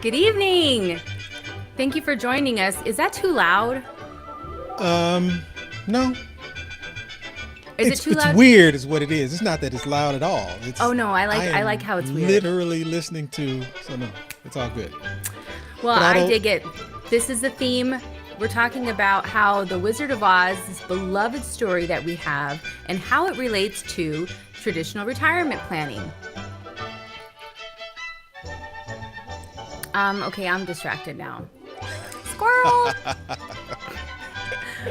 Good evening. Thank you for joining us. Is that too loud? No. Is it too It's loud? weird is what it is. It's not that it's loud at all. Oh It's no, I I like am how it's weird. literally listening to, so no, it's all good. Well, But I I don't dig it. This is the theme. We're talking about how The Wizard of Oz, this beloved story that we have, and how it relates to traditional retirement planning. Okay, I'm distracted now. Squirrel.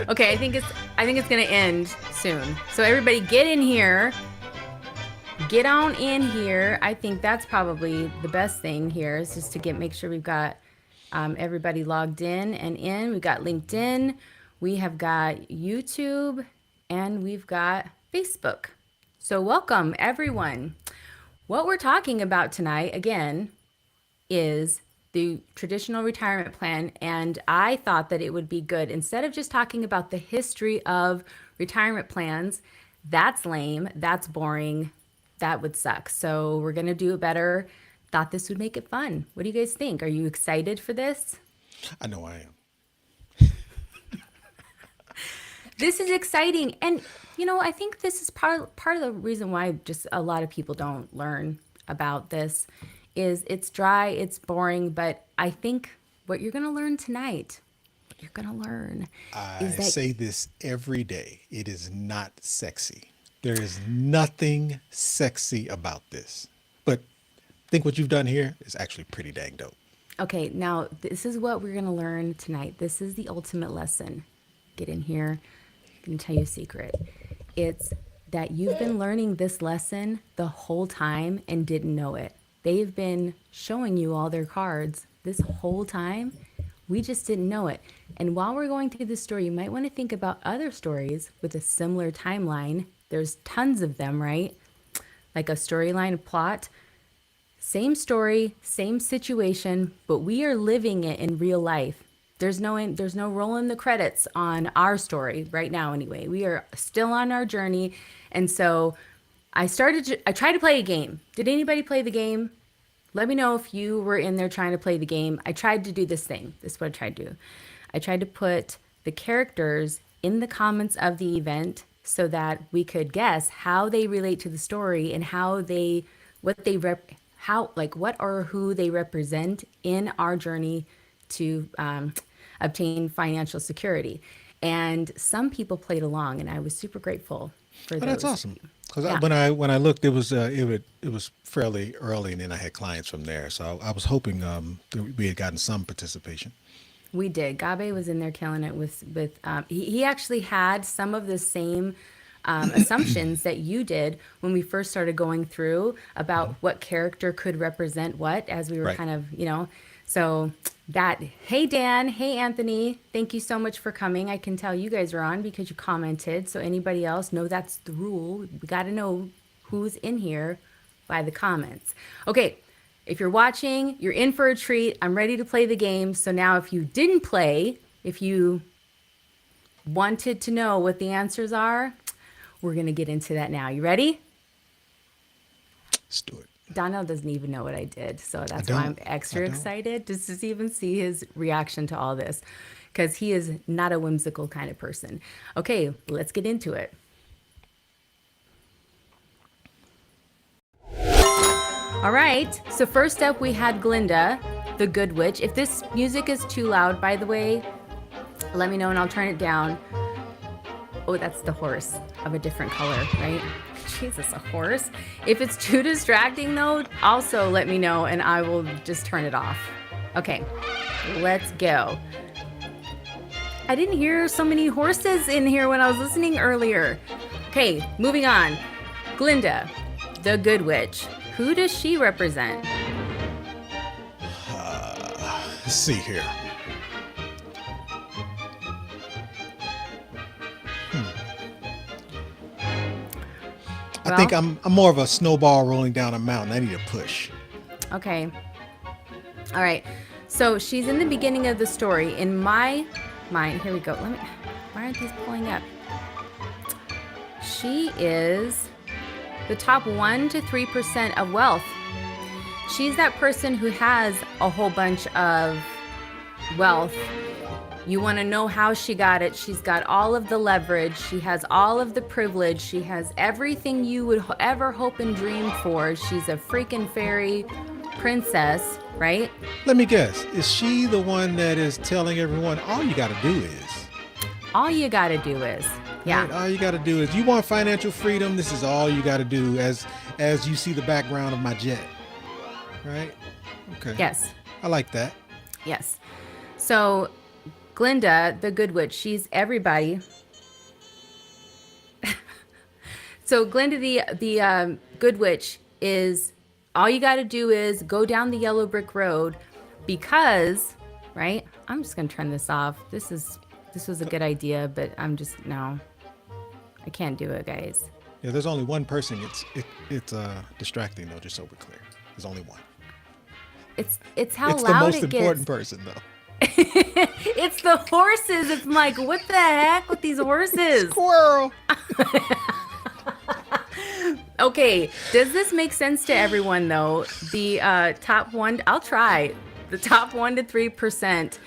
Okay, I think it's gonna end soon. So everybody get in here. Get on in here. I think that's probably the best thing here is just to make sure we've got everybody logged in and in. We've got LinkedIn, we have got YouTube, and we've got Facebook. So welcome everyone. What we're talking about tonight again is the traditional retirement plan. And I thought that it would be good instead of just talking about the history of retirement plans. That's lame. That's boring. That would suck. So we're going to do it better. Thought this would make it fun. What do you guys think? Are you excited for this? I know I am. This is exciting. And, I think this is part of the reason why just a lot of people don't learn about this is it's dry, it's boring, but I think what you're going to learn tonight, what you're going to learn is I that say this every day. It is not sexy. There is nothing sexy about this. But I think what you've done here is actually pretty dang dope. okay, now this is what we're going to learn tonight. This is the ultimate lesson. Get in here. I'm going to tell you a secret. It's that you've been learning this lesson the whole time and didn't know it. They've been showing you all their cards this whole time. We just didn't know it. And while we're going through this story, you might want to think about other stories with a similar timeline. There's tons of them, right? Like a storyline, a plot. Same story, same situation, but we are living it in real life. There's no rolling the credits on our story right now anyway. We are still on our journey. And so I tried to play a game. Did anybody play the game? Let me know if you were in there trying to play the game. I tried to do this thing. This is what I tried to do. I tried to put the characters in the comments of the event so that we could guess how they relate to the story and what they rep, how, like, what or who they represent in our journey to obtain financial security. And some people played along, and I was super grateful for Oh, that's those. awesome. Because Yeah. when I looked, it was fairly early, and then I had clients from there. So I was hoping that we had gotten some participation. We did. Gabe was in there killing it he actually had some of the same assumptions that you did when we first started going through about what character could represent what as we were Right. kind of, so that, hey Dan, hey Anthony, thank you so much for coming. I can tell you guys are on because you commented. So anybody else, know that's the rule. We got to know who's in here by the comments. Okay, if you're watching, you're in for a treat. I'm ready to play the game. So now if you didn't play, if you wanted to know what the answers are, we're going to get into that now. You ready? Let's do it. Donnell doesn't even know what I did. So I that's why I'm don't. I extra don't. excited just to even see his reaction to all this because he is not a whimsical kind of person. Okay, let's get into it. All right. So first up, we had Glinda, the Good Witch. If this music is too loud, by the way, let me know and I'll turn it down. Oh, that's the horse of a different color, right? Jesus, a horse. If it's too distracting though, also let me know and I will just turn it off. Okay, let's go. I didn't hear so many horses in here when I was listening earlier. Okay, moving on. Glinda, the Good Witch. Who does she represent? Let's see here. I think Well, I'm more of a snowball rolling down a mountain. I need a push. okay. All right. So she's in the beginning of the story. In my mind, here we go. Why aren't these pulling up? She is the top 1 to 3% of wealth. she's that person who has a whole bunch of wealth. You want to know how she got it. She's got all of the leverage. She has all of the privilege. She has everything you would ever hope and dream for. She's a freaking fairy princess, right? Let me guess. Is she the one that is telling everyone all you got to do is? All you got to do is, Right? yeah. All you got to do is you want financial freedom. This is all you got to do. As you see the background of my jet, right? Okay, Yes. I like that. Yes. So Glinda, the Good Witch, she's everybody. So Glinda, the Good Witch, is all you got to do is go down the yellow brick road, because, right? I'm just gonna turn this off. This was a good idea, but I'm just no, I can't do it, guys. Yeah, there's only one person. It's distracting though. Just so we're clear, there's only one. It's how It's the loud most it gets. important person though. It's the horses. It's like, what the heck with these horses? Squirrel. Okay, does this make sense to everyone though? The top one, I'll try. The top 1 to 3%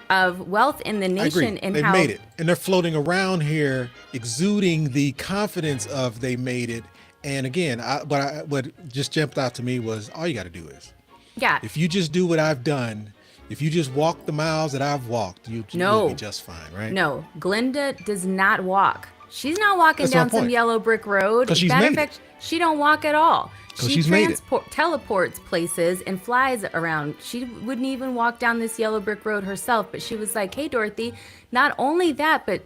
of wealth in the I agree. nation, and They've how made it, and they're floating around here, exuding the confidence of they made it. And again, what just jumped out to me was all you got to do is, yeah. if you just do what I've done, if you just walk the miles that I've walked, you'll be just fine, right? No, Glinda does not walk. She's not walking That's my down some point. yellow brick road. 'Cause she's Matter of made fact, she don't walk at all. 'Cause She she's made it. teleports places and flies around. She wouldn't even walk down this yellow brick road herself, but she was like, "Hey, Dorothy, not only that, but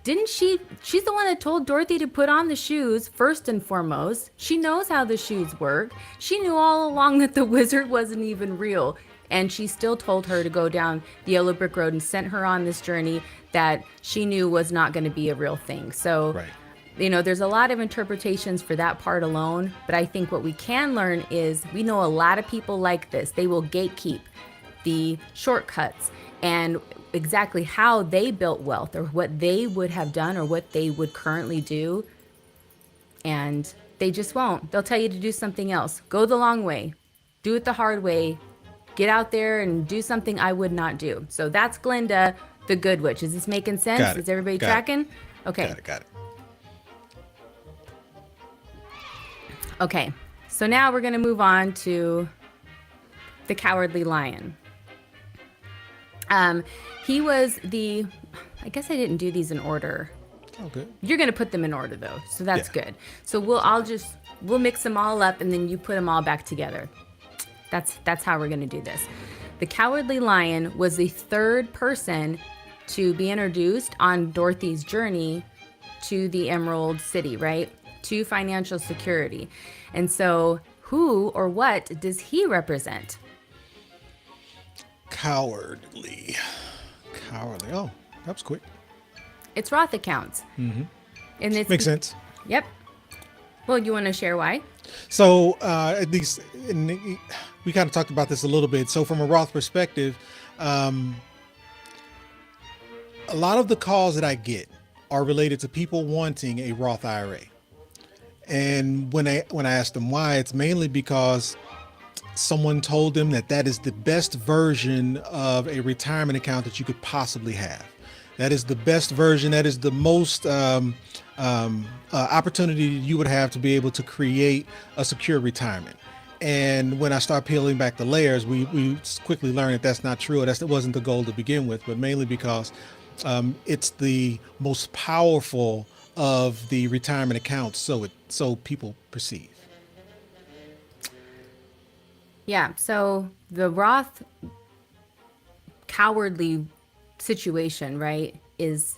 didn't she's the one that told Dorothy to put on the shoes first and foremost. She knows how the shoes work. She knew all along that the wizard wasn't even real." And she still told her to go down the yellow brick road and sent her on this journey that she knew was not going to be a real thing. So, Right. there's a lot of interpretations for that part alone. But I think what we can learn is we know a lot of people like this. They will gatekeep the shortcuts and exactly how they built wealth, or what they would have done, or what they would currently do. And they just won't. They'll tell you to do something else. Go the long way. Do it the hard way. Get out there and do something I would not do. So that's Glinda, the Good Witch. Is this making sense? Got it. Is everybody Got it. tracking? Okay. Got it. Okay. So now we're going to move on to the Cowardly Lion. He was I guess I didn't do these in order. Okay. You're going to put them in order though. So that's Yeah. good. So we'll mix them all up, and then you put them all back together. That's how we're going to do this. The Cowardly Lion was the third person to be introduced on Dorothy's journey to the Emerald City, right? To financial security. And so who or what does he represent? Cowardly. Oh, that was quick. It's Roth accounts. Mm-hmm. And it's Makes sense. Yep. Well, you want to share why? So at least we kind of talked about this a little bit. So from a Roth perspective, a lot of the calls that I get are related to people wanting a Roth IRA. And when I ask them why, it's mainly because someone told them that is the best version of a retirement account that you could possibly have. That is the best version. That is the most opportunity you would have to be able to create a secure retirement. And when I start peeling back the layers, we quickly learn that that's not true. That wasn't the goal to begin with, but mainly because it's the most powerful of the retirement accounts, so people perceive. Yeah. So the Roth cowardly situation, right, is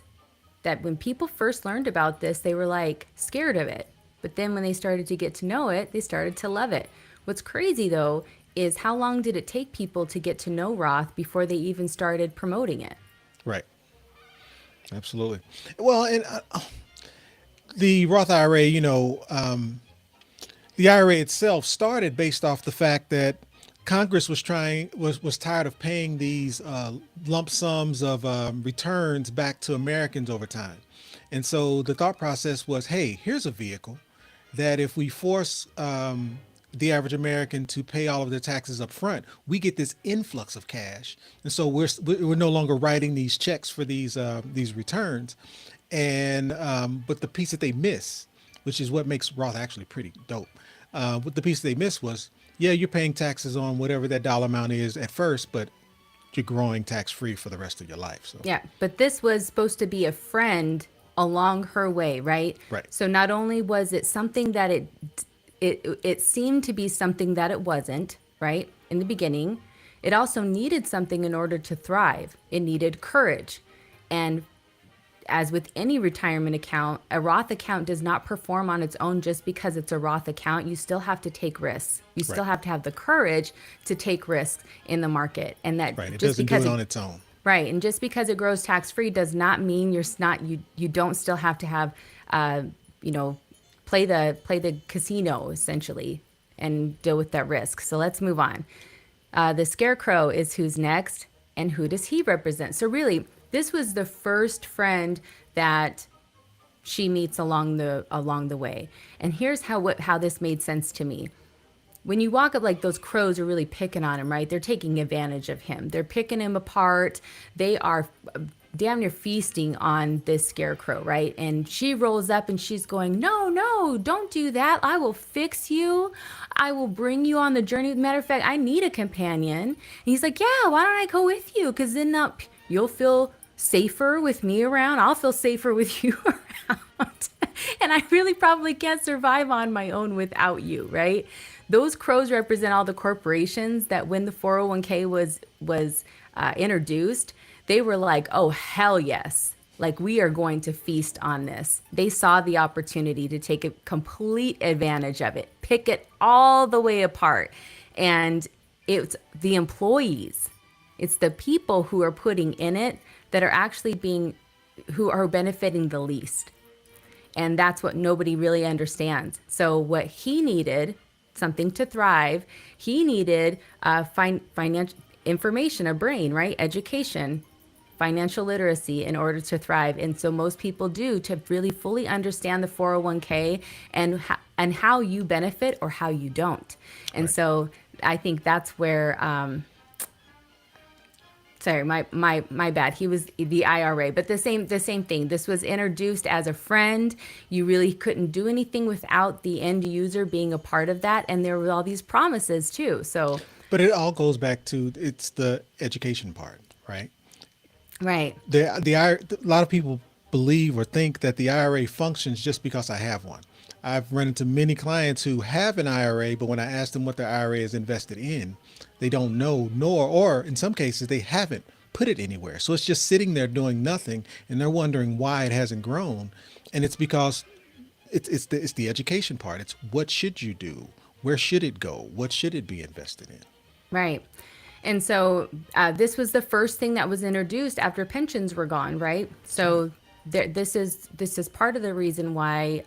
that when people first learned about this, they were like scared of it. But then when they started to get to know it, they started to love it. What's crazy though is how long did it take people to get to know Roth before they even started promoting it? Right. Absolutely. Well, and the Roth IRA, the IRA itself started based off the fact that Congress was tired of paying these lump sums of returns back to Americans over time. And so the thought process was, hey, here's a vehicle that if we force the average American to pay all of their taxes up front, we get this influx of cash, and so we're no longer writing these checks for these returns, and but the piece that they miss, which is what makes Roth actually pretty dope, what the piece they missed was, yeah, you're paying taxes on whatever that dollar amount is at first, but you're growing tax free for the rest of your life. So Yeah, but this was supposed to be a friend along her way, right? right, So not only was it something that it seemed to be something that it wasn't, right? In the beginning, it also needed something in order to thrive. It needed courage. And as with any retirement account, a Roth account does not perform on its own just because it's a Roth account. You still have to take risks. You right, still have to have the courage to take risks in the market. And that right. It just doesn't do because it on its own. right, and just because it grows tax free does not mean you don't still have to have you know play the casino essentially and deal with that risk. So let's move on. The scarecrow is who's next, and who does he represent? So really, this was the first friend that she meets along the way. And here's how this made sense to me. When you walk up, like those crows are really picking on him, right? They're taking advantage of him. They're picking him apart. They are damn near feasting on this scarecrow, right? And she rolls up and she's going, no, no, don't do that. I will fix you. I will bring you on the journey. Matter of fact, I need a companion. And he's like, yeah, why don't I go with you? Because then you'll feel safer with me around. I'll feel safer with you around. And I really probably can't survive on my own without you, right? Those crows represent all the corporations that when the 401k was introduced, they were like, oh, hell yes. Like, we are going to feast on this. They saw the opportunity to take a complete advantage of it, pick it all the way apart. And it's the employees, it's the people who are putting in it that are actually who are benefiting the least. And that's what nobody really understands. So what he needed, something to thrive, he needed financial information, a brain, right? Education, financial literacy in order to thrive. And so most people do, to really fully understand the 401k and how you benefit or how you don't. And Right. so I think that's where sorry, my bad. He was the IRA, but the same thing. This was introduced as a friend. You really couldn't do anything without the end user being a part of that, and there were all these promises too. So, But it all goes back to it's the education part, right? right, A lot of people believe or think that the IRA functions just because I have one. I've run into many clients who have an IRA, but when I ask them what their IRA is invested in, they don't know, or in some cases, they haven't put it anywhere. So it's just sitting there doing nothing, and they're wondering why it hasn't grown. And it's because it's the education part. It's what should you do? Where should it go? What should it be invested in? right. And so this was the first thing that was introduced after pensions were gone, right? So this is part of the reason why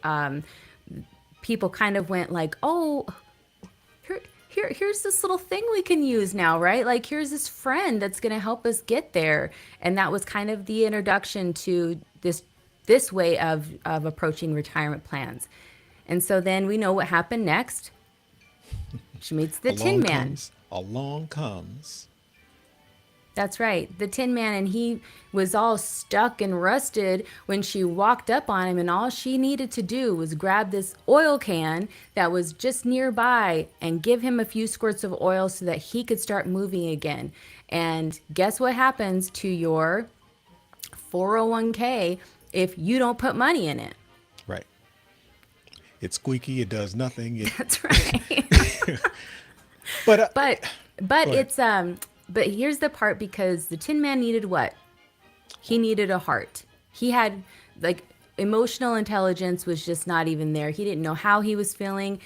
people kind of went like, oh, here's this little thing we can use now, right? Like, here's this friend that's going to help us get there. And that was kind of the introduction to this way of approaching retirement plans. And so then we know what happened next. She meets the Tin Man. Along comes. That's right, the Tin Man, and he was all stuck and rusted when she walked up on him, and all she needed to do was grab this oil can that was just nearby and give him a few squirts of oil so that he could start moving again. And guess what happens to your 401k if you don't put money in it? Right. It's squeaky. It does nothing. That's right. But but go ahead. it's but here's the part, because the Tin Man needed what? He needed a heart. He had, like, emotional intelligence was just not even there. He didn't know how he was feeling.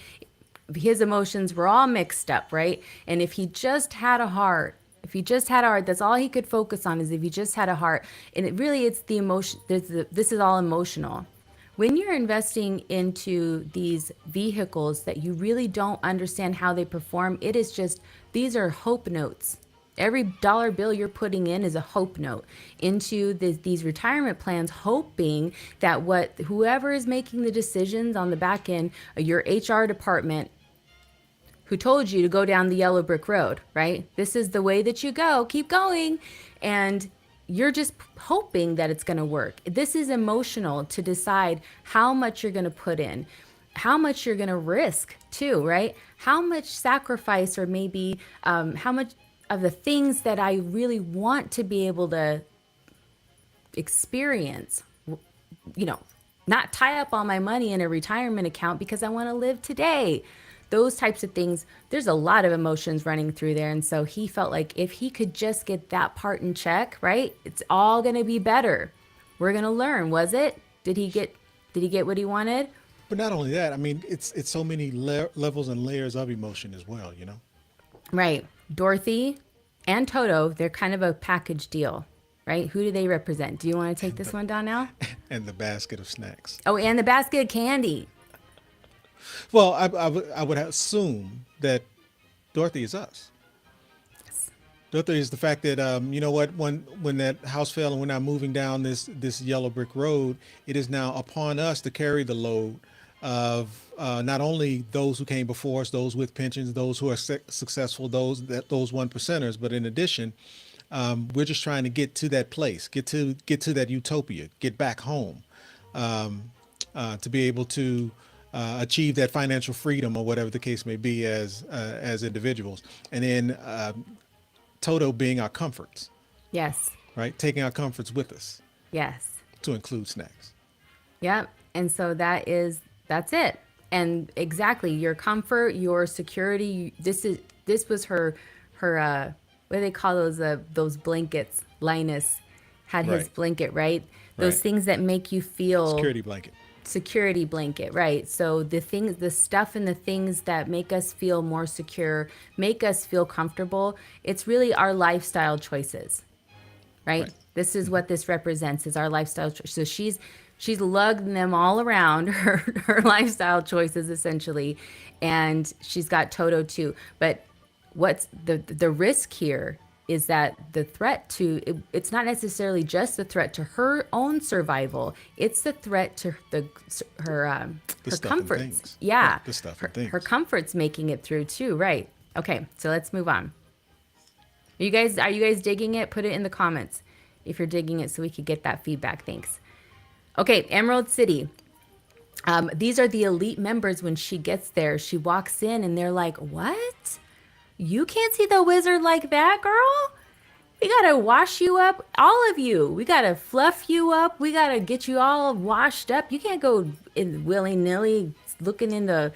His emotions were all mixed up, right? And if he just had a heart, that's all he could focus on, is if he just had a heart. And it's the emotion. This is all emotional. When you're investing into these vehicles that you really don't understand how they perform, it is just, these are hope notes. Every dollar bill you're putting in is a hope note into these retirement plans, hoping that whoever is making the decisions on the back end, your HR department, who told you to go down the yellow brick road, right? This is the way that you go. Keep going. And you're just hoping that it's going to work. This is emotional to decide how much you're going to put in, how much you're going to risk too, right? How much sacrifice, or maybe how much of the things that I really want to be able to experience, you know, not tie up all my money in a retirement account because I want to live today. Those types of things, there's a lot of emotions running through there. And so he felt like if he could just get that part in check, right? It's all going to be better. We're going to learn, was it? Did he get what he wanted? But not only that, I mean, it's so many levels and layers of emotion as well, you know? Right. Dorothy and Toto, they're kind of a package deal, right? Who do they represent? Do you want to take this one down now? And the basket of snacks. Oh, and the basket of candy. Well, I would assume that Dorothy is us. Dorothy is the fact that you know what, when that house fell and we're now moving down this yellow brick road, it is now upon us to carry the load of not only those who came before us, those with pensions, those who are successful, those one percenters, but in addition, we're just trying to get to that place, get to that utopia, get back home, to be able to achieve that financial freedom or whatever the case may be as individuals, and then Toto being our comforts, Yes. right? Taking our comforts with us Yes. to include snacks. Yep. And so that's it. And exactly your comfort, your security. This was her what do they call those blankets? Linus had his Right. blanket, right? Those Right. things that make you feel Security blanket. security blanket, right? So the stuff and the things that make us feel more secure, make us feel comfortable, it's really our lifestyle choices, right? Right. This is what this represents, is our lifestyle so she's lugged them all around her lifestyle choices essentially, and she's got Toto too. But what's the risk here is that the threat to it's not necessarily just the threat to her own survival, it's the threat to The her stuff and comforts. things. Yeah, Right. The stuff and things. her comforts making it through too, right? Okay, so let's move on. Are you guys digging it? Put it in the comments if you're digging it so we could get that feedback. Thanks. Okay, Emerald City. These are the elite members. When she gets there, she walks in and they're like, "What? You can't see the wizard like that, girl? We gotta wash you up, all of you. We gotta fluff you up. We gotta get you all washed up. You can't go in willy nilly looking to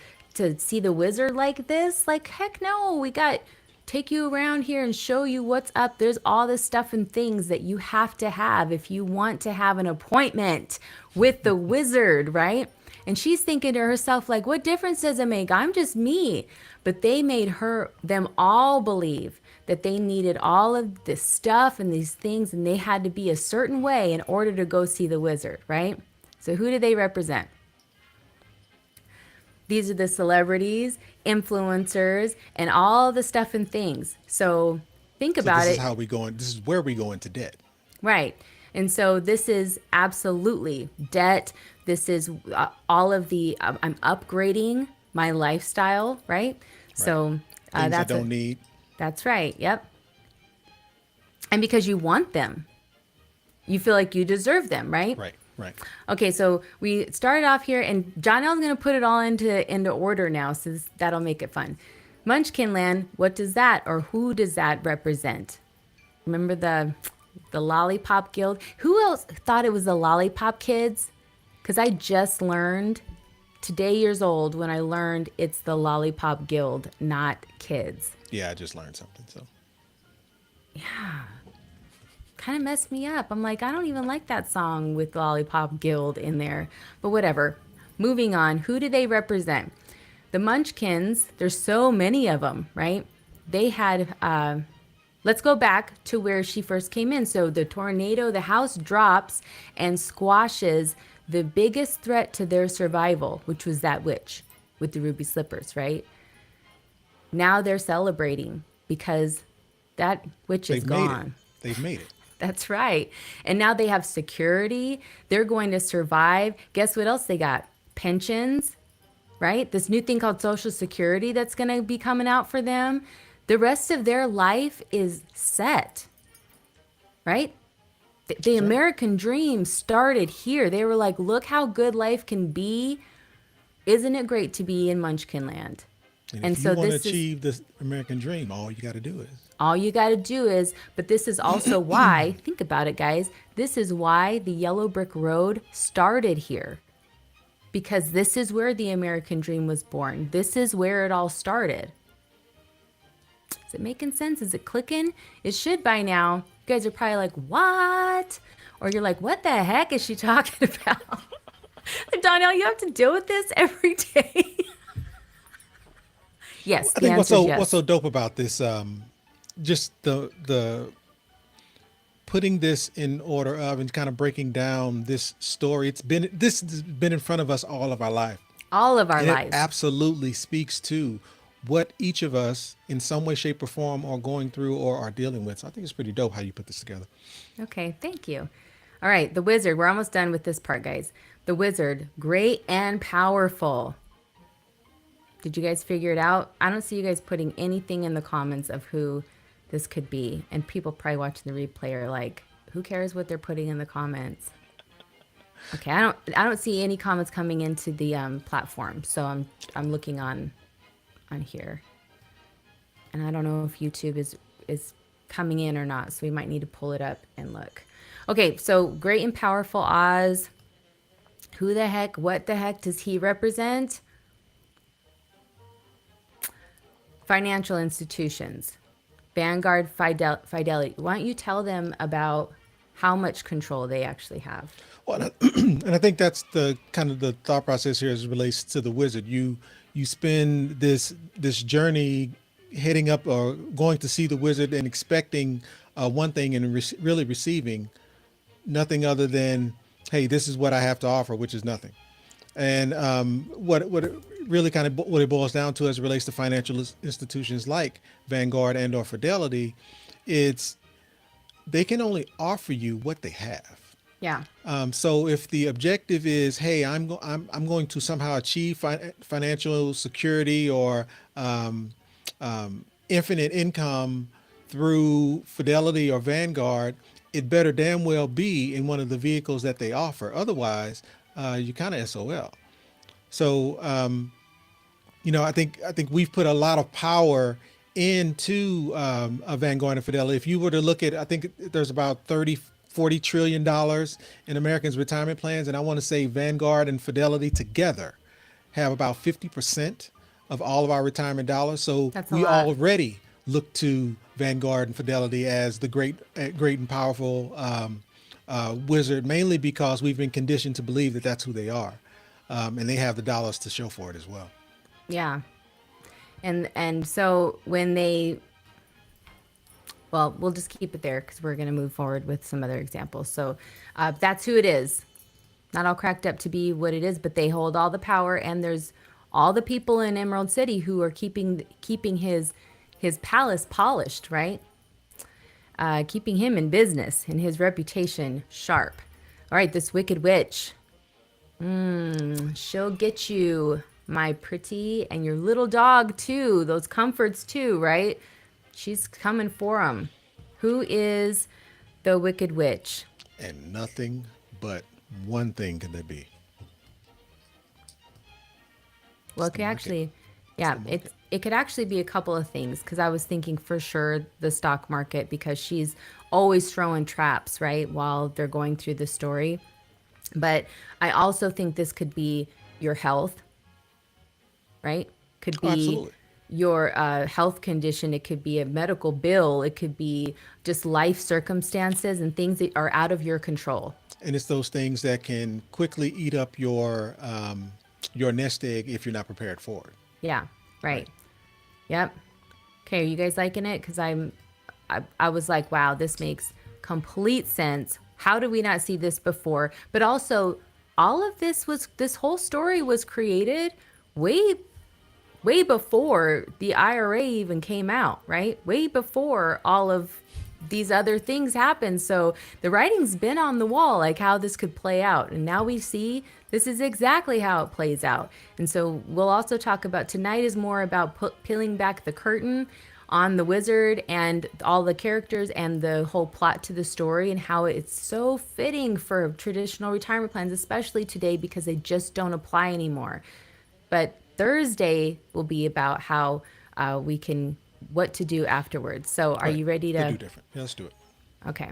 see the wizard like this. Like, heck no. We got take you around here and show you what's up. There's all this stuff and things that you have to have if you want to have an appointment with the wizard, right?" And she's thinking to herself, like, what difference does it make? I'm just me. But they made them all believe that they needed all of this stuff and these things, and they had to be a certain way in order to go see the wizard, right? So who do they represent? These are the celebrities, influencers, and all the stuff and things. So think So about this is it. how we going. This is where we go into debt. Right. And so this is absolutely debt. This is all of the, I'm upgrading my lifestyle, right? So Things I that's don't need. that's right. Yep. And because you want them, you feel like you deserve them, right? Right. Right. Okay, so we started off here, and John L's going to put it all into order now, so that'll make it fun. Munchkin Land, what does that, or who does that represent? Remember the Lollipop Guild? Who else thought it was the Lollipop Kids? Because I just learned today, years old, when I learned it's the Lollipop Guild, not kids. Yeah, I just learned something. So Kind of messed me up. I'm like, I don't even like that song with Lollipop Guild in there. But whatever. Moving on. Who do they represent? The Munchkins, there's so many of them, right? They had, let's go back to where she first came in. So the tornado, the house drops and squashes the biggest threat to their survival, which was that witch with the ruby slippers, right? Now they're celebrating because that witch is they've made it. gone. They've made it. That's right. And now they have security. They're going to survive. Guess what else they got? Pensions, right? This new thing called Social Security that's going to be coming out for them. The rest of their life is set, right? The That's right. American dream started here. They were like, look how good life can be. Isn't it great to be in Munchkin Land? And And if you so want to this is achieve this American dream, all you got to do is all you got to do is, but this is also why, think about it, guys. This is why the yellow brick road started here. Because this is where the American dream was born. This is where it all started. Is it making sense? Is it clicking? It should by now. You guys are probably like, what? Or you're like, what the heck is she talking about? Donnell, you have to deal with this every day. Yes, I the think answer is what's so yes. dope about this, just the putting this in order of and kind of breaking down this story. This has been in front of us all of our life, All of our and it lives. absolutely speaks to what each of us, in some way, shape, or form, are going through or are dealing with. So I think it's pretty dope how you put this together. Okay, thank you. All right, the wizard. We're almost done with this part, guys. The wizard, great and powerful. Did you guys figure it out? I don't see you guys putting anything in the comments of who this could be. And people probably watching the replay are like, who cares what they're putting in the comments? Okay, I don't see any comments coming into the platform. So I'm looking on here. And I don't know if YouTube is coming in or not. So we might need to pull it up and look. Okay, so great and powerful Oz. Who the heck, what the heck does he represent? Financial institutions. Vanguard Fidelity. Why don't you tell them about how much control they actually have? Well, and I think that's the kind of the thought process here as it relates to the wizard. You spend this journey heading up or going to see the wizard and expecting one thing and really receiving nothing other than, hey, this is what I have to offer, which is nothing. And what it really kind of what it boils down to as it relates to financial institutions like Vanguard and or Fidelity, it's they can only offer you what they have. Yeah. So if the objective is, hey, I'm going to somehow achieve financial security or infinite income through Fidelity or Vanguard, it better damn well be in one of the vehicles that they offer. Otherwise, you kind of SOL. So I think we've put a lot of power into a Vanguard and Fidelity. If you were to look at, I think there's about 30-40 trillion dollars in Americans' retirement plans, and I want to say Vanguard and Fidelity together have about 50% of all of our retirement dollars. So That's a we lot. already look to Vanguard and Fidelity as the great and powerful wizard, mainly because we've been conditioned to believe that that's who they are, and they have the dollars to show for it as well. Yeah. And so when they, well, we'll just keep it there because we're going to move forward with some other examples. So that's who it is. Not all cracked up to be what it is, but they hold all the power, and there's all the people in Emerald City who are keeping his palace polished, right? Keeping him in business and his reputation sharp. All right, this wicked witch. She'll get you, my pretty, and your little dog too. Those comforts too, right? She's coming for them. Who is the wicked witch? And nothing but one thing can there be. Well, It's it the could market. actually, It's yeah, the market. it could actually be a couple of things because I was thinking for sure the stock market because she's always throwing traps, right, while they're going through the story. But I also think this could be your health, right? Could Oh, be absolutely. your health condition. It could be a medical bill. It could be just life circumstances and things that are out of your control. And it's those things that can quickly eat up your nest egg if you're not prepared for it. Yeah, Right. right. Yep. Okay, are you guys liking it? Because I was like, wow, this makes complete sense. How did we not see this before? But also, this whole story was created way, way before the IRA even came out, right? Way before all of these other things happen. So the writing's been on the wall, like how this could play out. And now we see this is exactly how it plays out. And so we'll also talk about tonight is more about peeling back the curtain on the wizard and all the characters and the whole plot to the story and how it's so fitting for traditional retirement plans, especially today because they just don't apply anymore. But Thursday will be about how we can, what to do afterwards. So are Right. you ready They do to? different. Yeah, let's do it. Okay.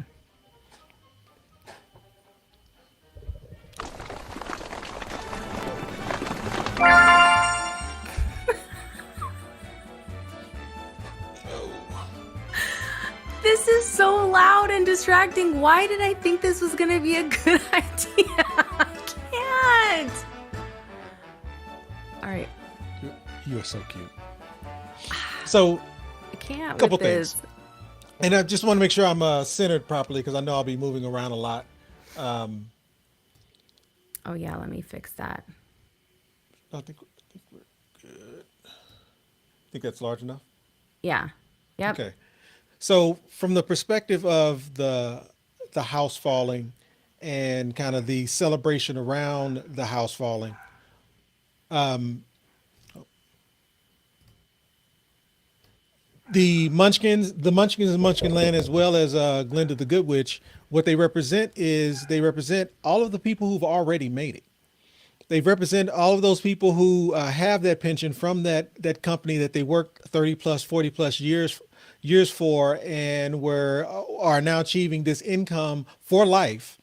This is so loud and distracting. Why did I think this was going to be a good idea? I can't. All right. You are so cute. So, I can't couple with this. things. And I just want to make sure I'm centered properly because I know I'll be moving around a lot. Oh, yeah. Let me fix that. I think we're good. Think that's large enough? Yeah. Yep. Okay. So, from the perspective of the house falling and kind of the celebration around the house falling, the Munchkins and Munchkinland, as well as Glinda the Good Witch, what they represent is they represent all of the people who've already made it. They represent all of those people who have that pension from that company that they worked 30 plus, 40 plus years for, and are now achieving this income for life.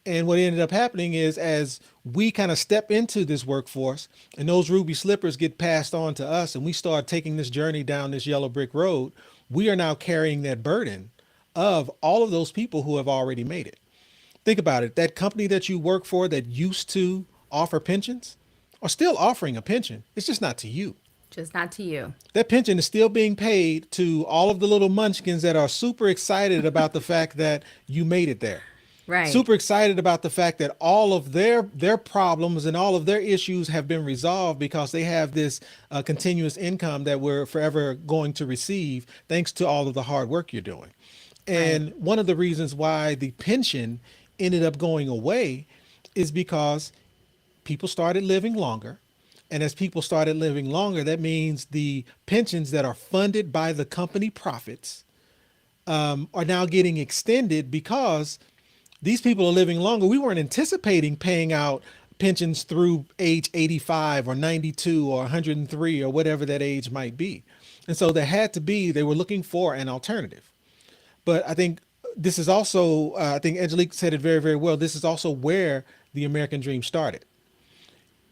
And what ended up happening is, as we kind of step into this workforce and those ruby slippers get passed on to us, and we start taking this journey down this yellow brick road, we are now carrying that burden of all of those people who have already made it. Think about it. That company that you work for that used to offer pensions are still offering a pension. It's just not to you. Just not to you. That pension is still being paid to all of the little munchkins that are super excited about the fact that you made it there. Right. Super excited about the fact that all of their problems and all of their issues have been resolved because they have this continuous income that we're forever going to receive thanks to all of the hard work you're doing. Right. And one of the reasons why the pension ended up going away is because people started living longer. And as people started living longer, that means the pensions that are funded by the company profits are now getting extended because these people are living longer. We weren't anticipating paying out pensions through age 85 or 92 or 103 or whatever that age might be. And so they were looking for an alternative. But I think this is also, I think Angelique said it very, very well. This is also where the American dream started.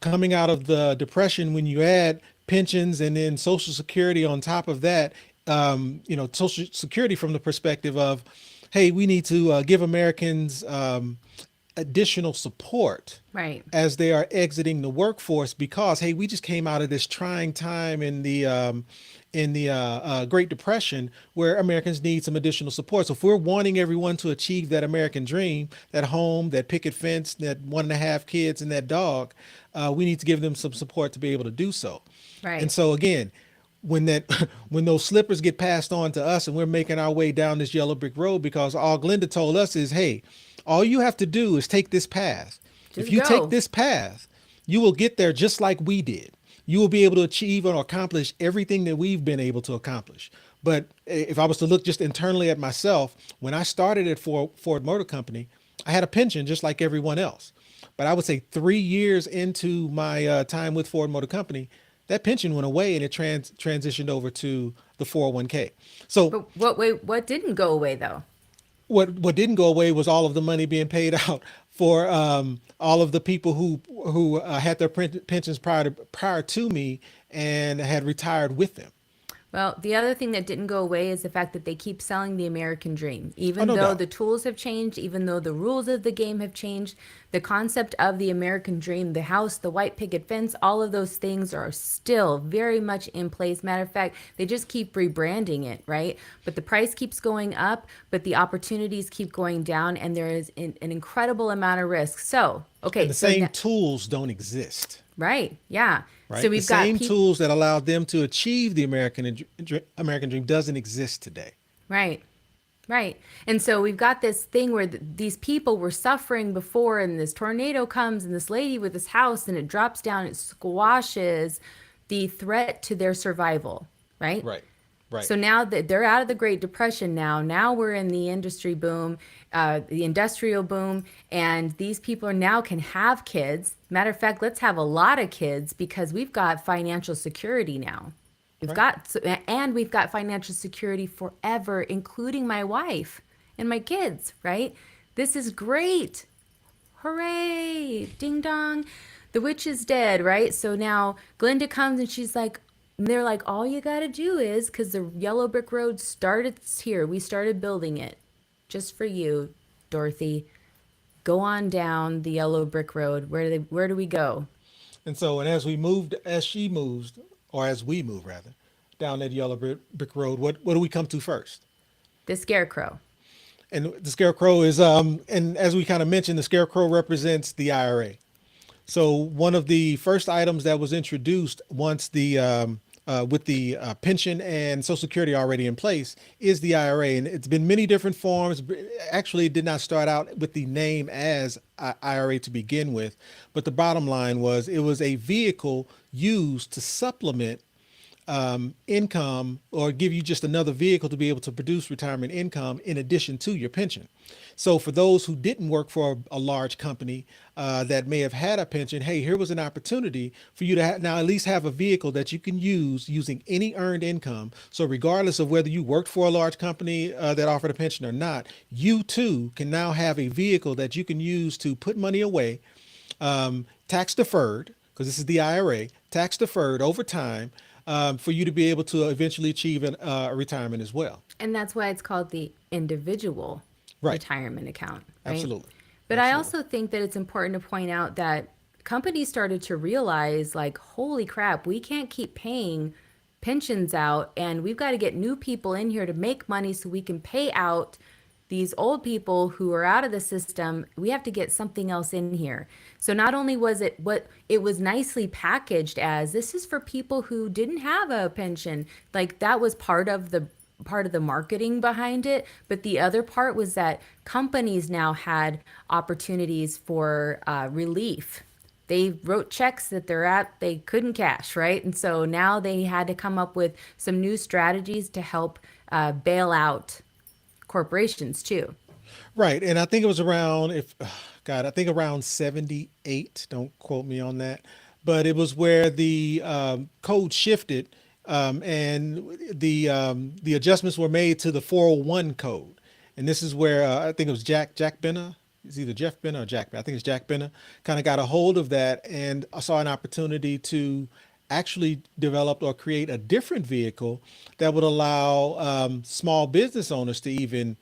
Coming out of the Depression, when you add pensions and then Social Security on top of that, Social Security from the perspective of, hey, we need to give Americans additional support Right. as they are exiting the workforce because, hey, we just came out of this trying time in the Great Depression where Americans need some additional support. So if we're wanting everyone to achieve that American dream, that home, that picket fence, that 1.5 kids, and that dog, we need to give them some support to be able to do so. And Right. so again, when that when those slippers get passed on to us and we're making our way down this yellow brick road, because all Glenda told us is, hey, all you have to do is take this path. If Just you take go. this path, you will get there just like we did. You will be able to achieve or accomplish everything that we've been able to accomplish. But if I was to look just internally at myself, when I started at Ford Motor Company, I had a pension just like everyone else. But I would say 3 years into my time with Ford Motor Company, that pension went away and it transitioned over to the 401k. So But what didn't go away though? what didn't go away was all of the money being paid out for all of the people who had their pensions prior to me and had retired with them. Well, the other thing that didn't go away is the fact that they keep selling the American dream. Oh, Even no though doubt. the tools have changed, even though the rules of the game have changed, the concept of the American dream, the house, the white picket fence, all of those things are still very much in place. Matter of fact, they just keep rebranding it, right? But the price keeps going up, but the opportunities keep going down, and there is an incredible amount of risk. So, And okay, the so same now, tools don't exist, right, yeah. So right? The we've got same people, tools that allowed them to achieve the American dream doesn't exist today. right. Right. And so we've got this thing where these people were suffering before, and this tornado comes, and this lady with this house, and it drops down, it squashes the threat to their survival. Right. Right. Right. So now that they're out of the Great Depression, now we're in the industry boom, the industrial boom, and these people are now can have kids. Matter of fact, let's have a lot of kids because we've got financial security now. We've Right. got and we've got financial security forever, including my wife and my kids. Right? This is great. Hooray! Ding dong. The witch is dead, right? So now Glinda comes and she's like, and they're like, all you got to do is, because the yellow brick road started here, we started building it just for you, Dorothy. Go on down the yellow brick road. Where do we go? And so, and as we moved, as she moves, or as we move rather, down that yellow brick road, what do we come to first? The scarecrow. And the scarecrow is, and as we kind of mentioned, the scarecrow represents the IRA. So one of the first items that was introduced once the with the pension and Social Security already in place is the IRA, and it's been many different forms. Actually, it did not start out with the name as IRA to begin with, but the bottom line was it was a vehicle used to supplement income or give you just another vehicle to be able to produce retirement income in addition to your pension. So for those who didn't work for a large company that may have had a pension, hey, here was an opportunity for you to now at least have a vehicle that you can use using any earned income. So regardless of whether you worked for a large company that offered a pension or not, you too can now have a vehicle that you can use to put money away, tax deferred, because this is the IRA, tax deferred over time, for you to be able to eventually achieve a retirement as well. And that's why it's called the individual Right. retirement account, right? Absolutely. But I Absolutely. also think that it's important to point out that companies started to realize, like, holy crap, we can't keep paying pensions out, and we've got to get new people in here to make money so we can pay out these old people who are out of the system. We have to get something else in here. So not only was it what it was nicely packaged as, this is for people who didn't have a pension, like that was part of the marketing behind it, but the other part was that companies now had opportunities for relief. They wrote checks that they couldn't cash, right? And so now they had to come up with some new strategies to help bail out corporations too. Right. And I think it was around, if, God, I think around 78. Don't quote me on that. But it was where the code shifted and the adjustments were made to the 401 code. And this is where I think it was Jack Benna. It's either Jeff Benna or Jack Benna. I think it's Jack Benna. Kind of got a hold of that and I saw an opportunity to actually develop or create a different vehicle that would allow small business owners to even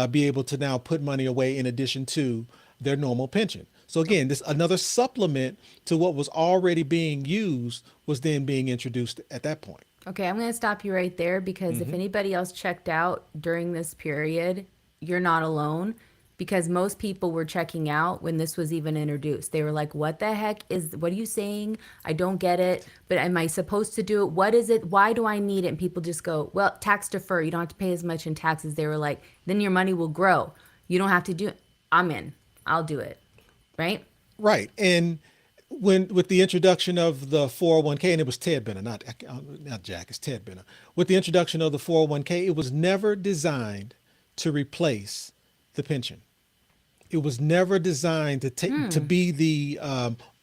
be able to now put money away in addition to their normal pension. So again, this another supplement to what was already being used was then being introduced at that point. Okay, I'm going to stop you right there because if anybody else checked out during this period, you're not alone because most people were checking out when this was even introduced. They were like, "What the heck what are you saying? I don't get it. But am I supposed to do it? What is it? Why do I need it?" And people just go, "Well, tax defer. You don't have to pay as much in taxes." They were like, "Then your money will grow. You don't have to do it." I'm in. I'll do it. Right? Right. And when with the introduction of the 401k, and it was Ted Benner, not Jack, it's Ted Benner. With the introduction of the 401k, it was never designed to replace the pension. It was never designed to take to be the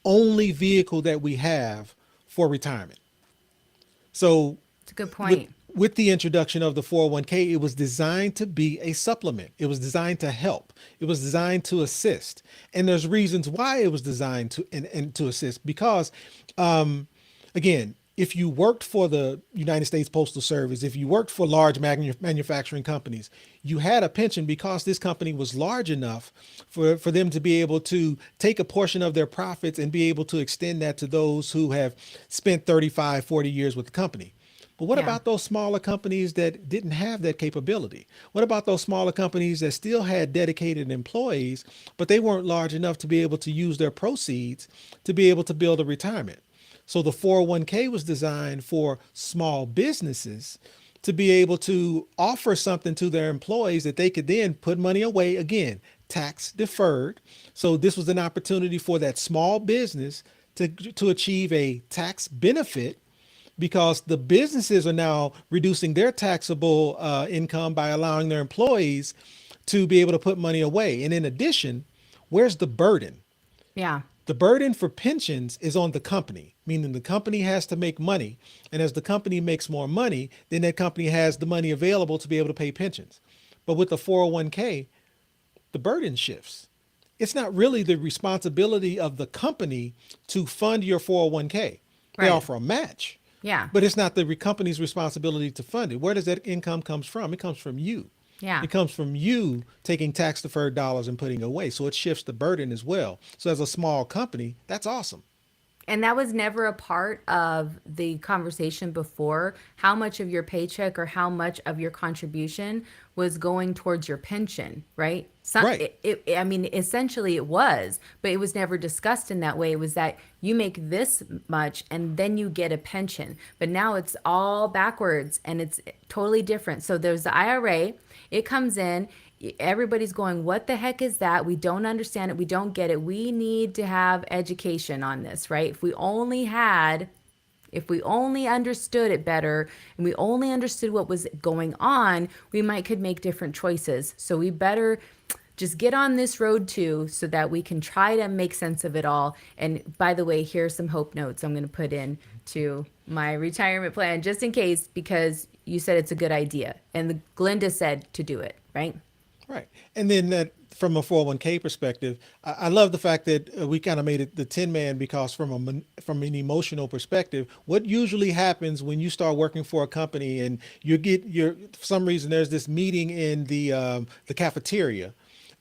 only vehicle that we have for retirement. So It's a good with point. with the introduction of the 401k, it was designed to be a supplement. It was designed to help. It was designed to assist. And there's reasons why it was designed to and to assist because again, if you worked for the United States Postal Service, if you worked for large manufacturing companies, you had a pension because this company was large enough for them to be able to take a portion of their profits and be able to extend that to those who have spent 35, 40 years with the company. But what Yeah. about those smaller companies that didn't have that capability? What about those smaller companies that still had dedicated employees, but they weren't large enough to be able to use their proceeds to be able to build a retirement? So the 401k was designed for small businesses to be able to offer something to their employees that they could then put money away, again, tax deferred. So this was an opportunity for that small business to achieve a tax benefit, because the businesses are now reducing their taxable income by allowing their employees to be able to put money away. And in addition, where's the burden? Yeah. The burden for pensions is on the company, meaning the company has to make money. And as the company makes more money, then that company has the money available to be able to pay pensions. But with the 401k, the burden shifts. It's not really the responsibility of the company to fund your 401k. They Right. offer a match, Yeah. but it's not the company's responsibility to fund it. Where does that income comes from? It comes from you. Yeah. It comes from you taking tax deferred dollars and putting away. So it shifts the burden as well. So as a small company, that's awesome. And that was never a part of the conversation before, how much of your paycheck or how much of your contribution was going towards your pension, right? Right. I mean, essentially it was, but it was never discussed in that way. It was that you make this much and then you get a pension. But now it's all backwards and it's totally different. So there's the IRA, it comes in, everybody's going, what the heck is that? We don't understand it, we don't get it. We need to have education on this, right? If we only understood it better and we only understood what was going on, we might could make different choices. So we better just get on this road too, so that we can try to make sense of it all. And by the way, here's some hope notes I'm going to put in to my retirement plan just in case, because you said it's a good idea and Glinda said to do it, right? Right. And then that from a 401k perspective, I love the fact that we kind of made it the Tin Man, because from an emotional perspective, what usually happens when you start working for a company and for some reason there's this meeting in the cafeteria,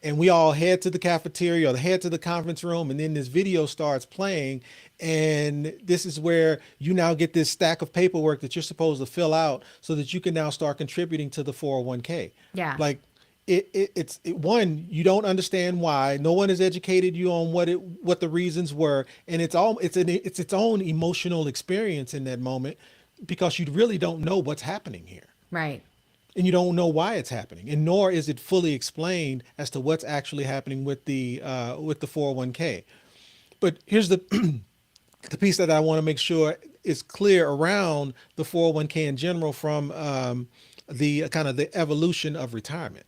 and we all head to the cafeteria or head to the conference room, and then this video starts playing, and this is where you now get this stack of paperwork that you're supposed to fill out so that you can now start contributing to the 401k. Yeah. Like, one, you don't understand why. No one has educated you on what the reasons were, and it's its own emotional experience in that moment, because you really don't know what's happening here, Right. and you don't know why it's happening, and nor is it fully explained as to what's actually happening with the 401k. But here's the piece that I want to make sure is clear around the 401k in general, from the kind of the evolution of retirement.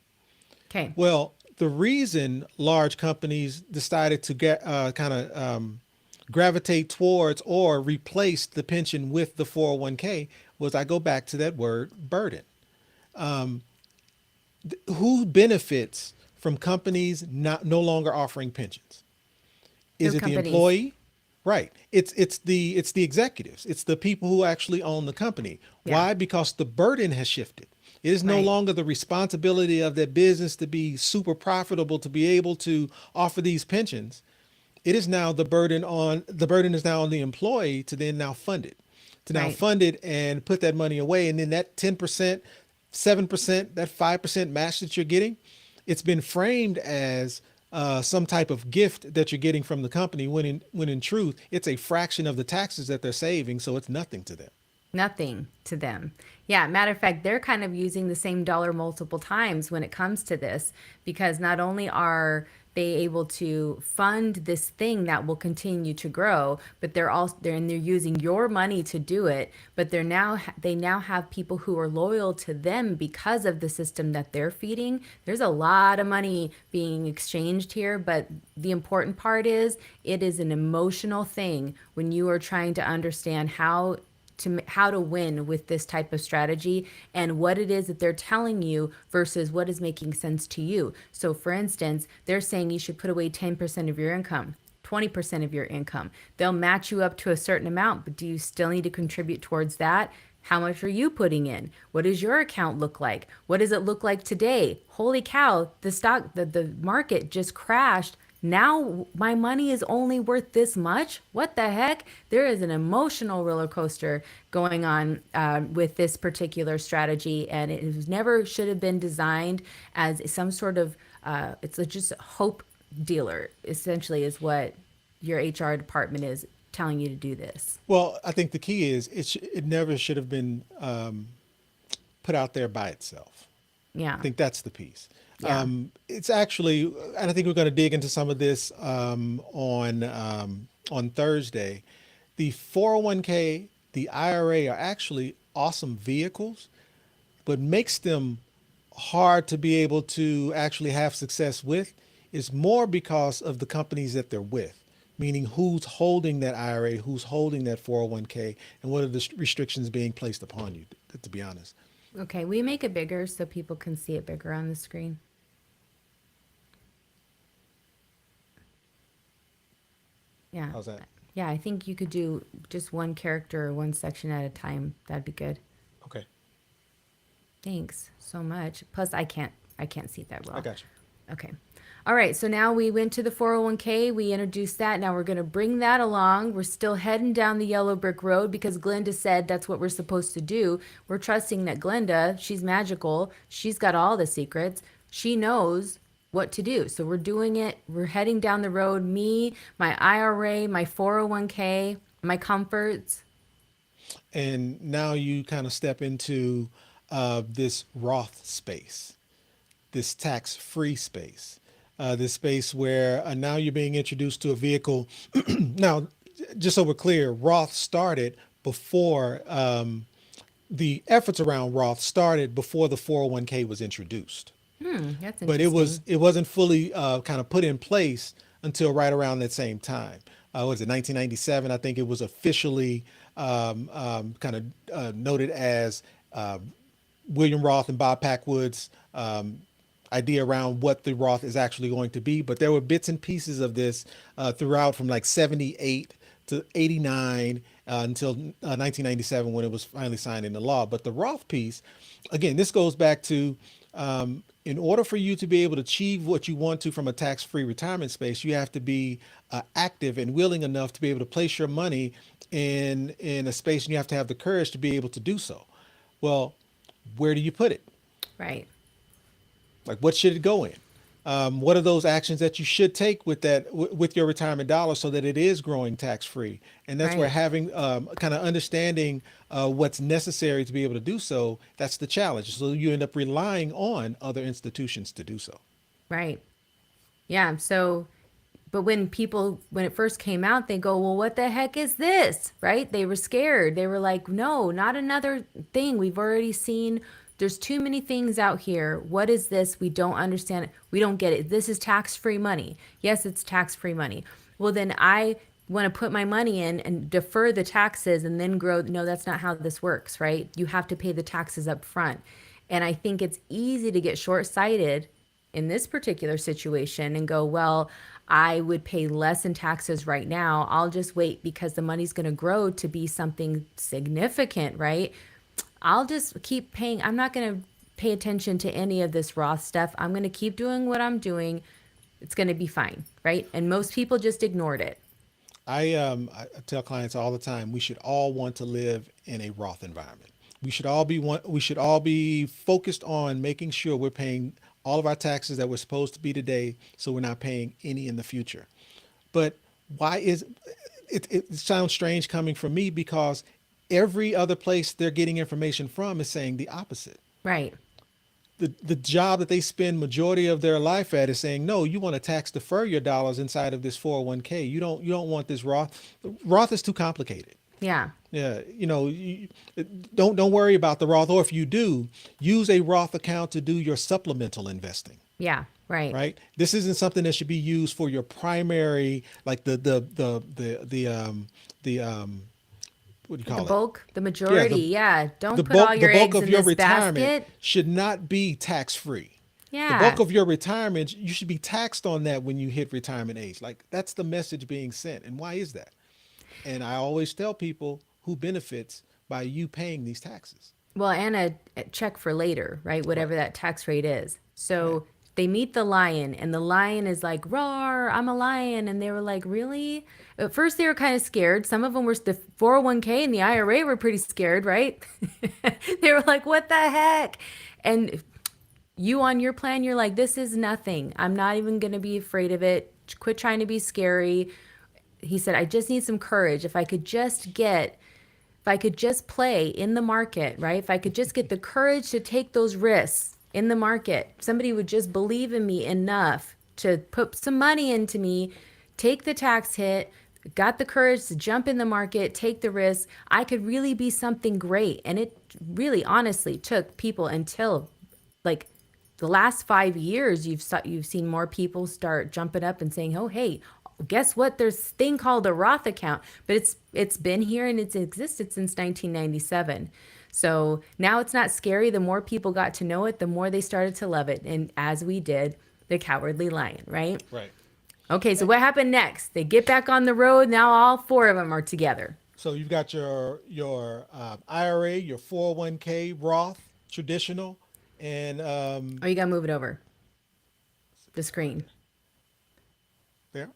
Okay. Well, the reason large companies decided to get kind of gravitate towards or replace the pension with the 401k was, I go back to that word, burden. Who benefits from companies no longer offering pensions? The Is it the companies. employee? Right. It's the executives. It's the people who actually own the company. Yeah. Why? Because the burden has shifted. It is no Right. longer the responsibility of that business to be super profitable to be able to offer these pensions. It is now the burden is now on the employee to then now fund it. To now Right. fund it and put that money away. And then that 10%, 7%, that 5% match that you're getting, it's been framed as some type of gift that you're getting from the company, when in truth, it's a fraction of the taxes that they're saving. So it's nothing to them. Nothing to them. Yeah, matter of fact, they're kind of using the same dollar multiple times when it comes to this, because not only are they able to fund this thing that will continue to grow, but they're using your money to do it, but they now have people who are loyal to them because of the system that they're feeding. There's a lot of money being exchanged here, but the important part is it is an emotional thing when you are trying to understand how to win with this type of strategy and what it is that they're telling you versus what is making sense to you. So for instance, they're saying you should put away 10% of your income. 20% of your income. They'll match you up to a certain amount, but do you still need to contribute towards that? How much are you putting in? What does your account look like? What does it look like today? Holy cow, the market just crashed. Now my money is only worth this much. What the heck? There is an emotional roller coaster going on with this particular strategy, and it was never should have been designed as some sort of it's just a hope dealer. Essentially, is what your HR department is telling you to do this. Well, I think the key is it never should have been put out there by itself. I Yeah. think that's the piece. Yeah. It's actually, and I think we're going to dig into some of this on Thursday. The 401k, the IRA are actually awesome vehicles, but makes them hard to be able to actually have success with is more because of the companies that they're with, meaning who's holding that IRA, who's holding that 401k, and what are the restrictions being placed upon you, to be honest. Okay. We make it bigger so people can see it bigger on the screen. Yeah. How's that? Yeah. I think you could do just one character or one section at a time. That'd be good. Okay, Thanks so much. Plus, I can't see that I well. got you. Okay. All right. So now we went to the 401k. We introduced that. Now we're going to bring that along. We're still heading down the yellow brick road because Glenda said that's what we're supposed to do. We're trusting that Glenda, she's magical. She's got all the secrets. She knows what to do. So we're doing it. We're heading down the road. Me, my IRA, my 401k, my comforts. And now you kind of step into this Roth space, this tax-free space, this space where now you're being introduced to a vehicle. Now, just so we're clear, Roth started before the efforts around Roth started before the 401k was introduced, That's but interesting. it wasn't fully kind of put in place until right around that same time. What was it, 1997? I think it was officially kind of noted as William Roth and Bob Packwood's idea around what the Roth is actually going to be. But there were bits and pieces of this throughout from like 78 to 89 until 1997 when it was finally signed into law. But the Roth piece, again, this goes back to in order for you to be able to achieve what you want to from a tax-free retirement space, you have to be active and willing enough to be able to place your money in a space, and you have to have the courage to be able to do so. Well, where do you put it? Right. Like, what should it go in? What are those actions that you should take with that with your retirement dollar so that it is growing tax free? And that's where Right. having kind of understanding what's necessary to be able to do so. That's the challenge. So you end up relying on other institutions to do so. Right. Yeah. So, but when it first came out, they go, well, what the heck is this? Right? They were scared. They were like, no, not another thing. We've already seen, there's too many things out here. What is this? We don't understand it. We don't get it. This is tax free money. Yes, it's tax free money. Well, then I want to put my money in and defer the taxes and then grow. No, that's not how this works, right? You have to pay the taxes up front. And I think it's easy to get short sighted in this particular situation and go, well, I would pay less in taxes right now. I'll just wait because the money's going to grow to be something significant, right? I'll just keep paying. I'm not going to pay attention to any of this Roth stuff. I'm going to keep doing what I'm doing. It's going to be fine, right? And most people just ignored it. I tell clients all the time we should all want to live in a Roth environment. We should all be focused on making sure we're paying all of our taxes that we're supposed to be today, so we're not paying any in the future. But why is it sounds strange coming from me because every other place they're getting information from is saying the opposite. Right. The job that they spend majority of their life at is saying, no, you want to tax defer your dollars inside of this 401k. You don't want this Roth. Roth is too complicated. Yeah. Yeah, don't worry about the Roth, or if you do, use a Roth account to do your supplemental investing. Yeah. Right. Right? This isn't something that should be used for your primary, like the what do you The call it? bulk, the Yeah, majority. Yeah. Don't put all the your bulk eggs of in your this retirement basket. should not be tax free. The bulk Yeah. of your retirement, you should be taxed on that when you hit retirement age. Like, that's the message being sent. And why is that? And I always tell people who benefits by you paying these taxes. Well, and a check for later, right? Right. Whatever that tax rate is. Right. So they meet the lion, and the lion is like, roar, I'm a lion. And they were like, really? At first, they were kind of scared. Some of them were, the 401k and the IRA were pretty scared, right? They were like, what the heck? And you on your plan, you're like, this is nothing. I'm not even going to be afraid of it. Quit trying to be scary. He said, I just need some courage. If I could just get if I could just play in the market, right? If I could just get the courage to take those risks in the market, somebody would just believe in me enough to put some money into me, take the tax hit, got the courage to jump in the market, take the risk, I could really be something great. And it really honestly took people until like the last 5 years, you've seen more people start jumping up and saying, "Oh, hey, guess what? There's this thing called a Roth account," but it's been here and it's existed since 1997. So now it's not scary. The more people got to know it, the more they started to love it, and as we did, the Cowardly Lion, right? Right. Okay, so what happened next? They get back on the road. Now all four of them are together. So you've got your IRA, your 401k, Roth, traditional, and Oh, you gotta move it over the screen. there.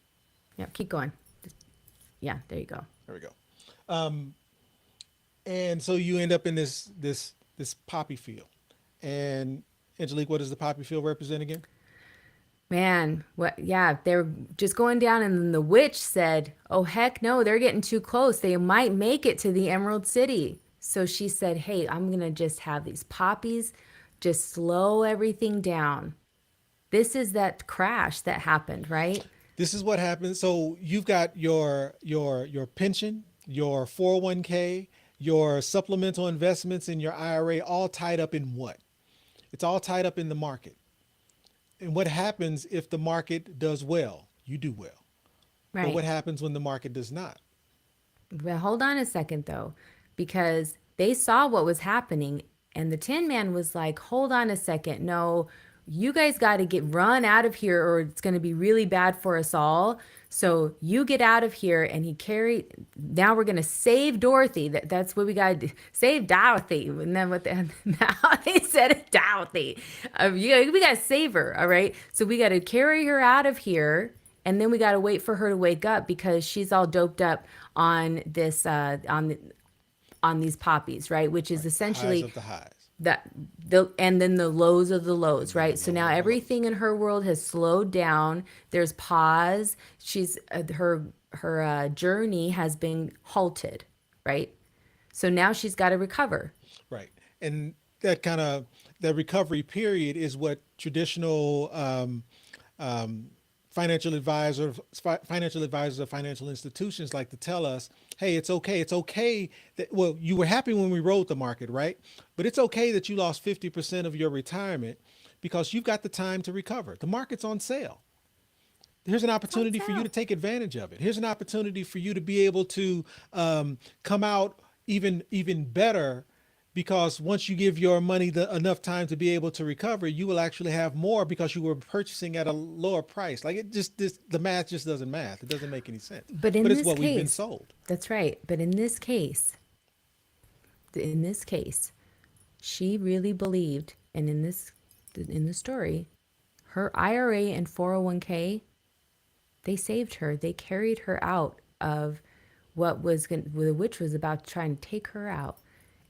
Yeah, keep going. Yeah, there you go. There we go. And so you end up in this poppy field. And Angelique, what does the poppy field represent again? Man, what? Yeah, they're just going down, and then the witch said, "Oh heck no, they're getting too close. They might make it to the Emerald City." So she said, "Hey, I'm gonna just have these poppies, just slow everything down." This is that crash that happened, right? This is what happens. So you've got your pension, your 401k, your supplemental investments in your IRA all tied up in what? It's all tied up in the market. And what happens if the market does well? You do well. But what Right. happens when the market does not? But hold on a second though, because they saw what was happening, and the Tin Man was like, "Hold on a second, no, you guys got to get run out of here, or it's going to be really bad for us all. So you get out of here." And he carried. Now we're going to save Dorothy. That's what we got to do. Save Dorothy. And then what? Now they said it, Dorothy. We got to save her. All right. So we got to carry her out of here, and then we got to wait for her to wake up because she's all doped up on this on these poppies, right? Which is Right. The highs essentially of the highs. that and then the lows of the lows, And then the right? So now lows of the lows. everything in her world has slowed down. There's pause. She's her journey has been halted, right? So now she's got to recover. Right. And that recovery period is what traditional um, financial advisors of financial institutions like to tell us, hey, it's okay. It's okay that, well, you were happy when we rode the market, right? But it's okay that you lost 50% of your retirement because you've got the time to recover. The market's on sale. Here's an It's on opportunity for you to sale. take advantage of it. Here's an opportunity for you to be able to come out even better, because once you give your money enough time to be able to recover, you will actually have more because you were purchasing at a lower price. Like the math just doesn't math. It doesn't make any sense. But But in it's this what we've been case, sold. that's right. But in this case, she really believed, and in the story, her IRA and 401k, they saved her. They carried her out of the witch was about to try and take her out.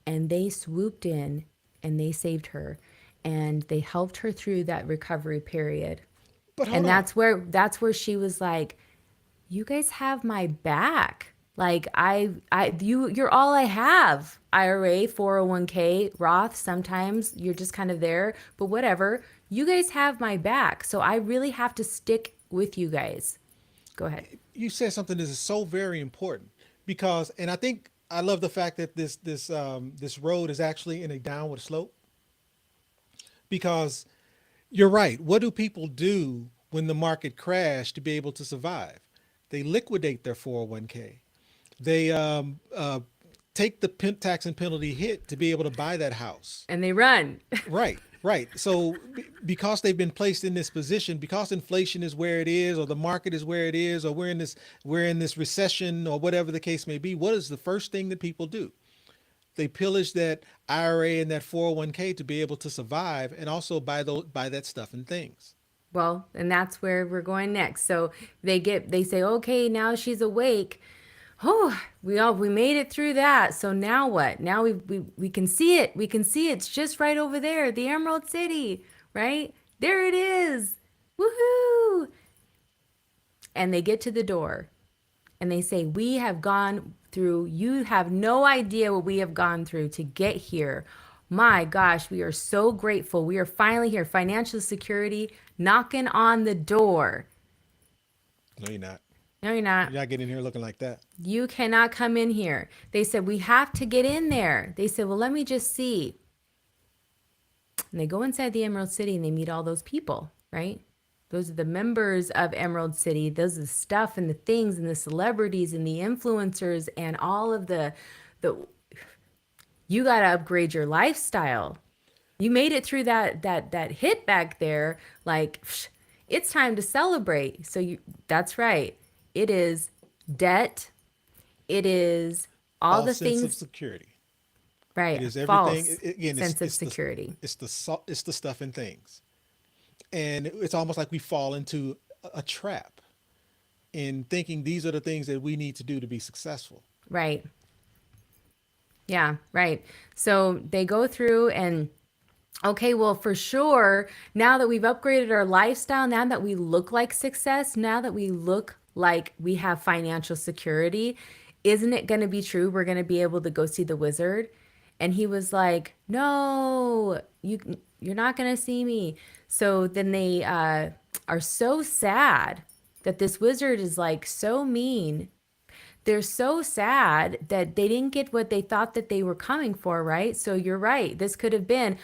And they swooped in and they saved her. And they helped her through that recovery period. But hold And on. that's where she was like, "You guys have my back. Like you're all I have. IRA, 401k, Roth, sometimes you're just kind of there, but whatever. You guys have my back. So I really have to stick with you guys." Go ahead. You said something that is so very important because, and I think I love the fact that this road is actually in a downward slope, because you're right. What do people do when the market crash to be able to survive? They liquidate their 401k. They take the tax and penalty hit to be able to buy that house. And they run. Right, right. So because they've been placed in this position, because inflation is where it is, or the market is where it is, or we're in this recession, or whatever the case may be, what is the first thing that people do? They pillage that IRA and that 401k to be able to survive, and also buy that stuff and things. Well, and that's where we're going next. So they say, "Okay, now she's awake. Oh, we made it through that. So now what? Now we can see it. We can see it's just right over there, the Emerald City, right? There it is. Woohoo!" And they get to the door. and they say, we have gone through, you have no idea what we have gone through to get here. My gosh, we are so grateful. We are finally here. Financial security knocking on the door. No, you're not. No, you're not. You're not getting in here looking like that. You cannot come in here. They said, we have to get in there. They said, well, let me just see. And they go inside the Emerald City and they meet all those people, right? Those are the members of Emerald City. Those are the stuff and the things and the celebrities and the influencers and all of the you got to upgrade your lifestyle. You made it through that hit back there. Like, it's time to celebrate. So that's right. It is debt. It is all False the sense of things, security. It right? is everything. False Again, sense of security. it's the stuff and things, and it's almost like we fall into a trap in thinking these are the things that we need to do to be successful. Right. Yeah, right. So they go through and okay, well, for sure, now that we've upgraded our lifestyle, now that we look like success, now that we look like we have financial security, isn't it going to be true? We're going to be able to go see the wizard. And he was like, no, you're not going to see me. So then they are so sad that this wizard is like so mean. They're so sad that they didn't get what they thought that they were coming for, right? So you're right. This could have been,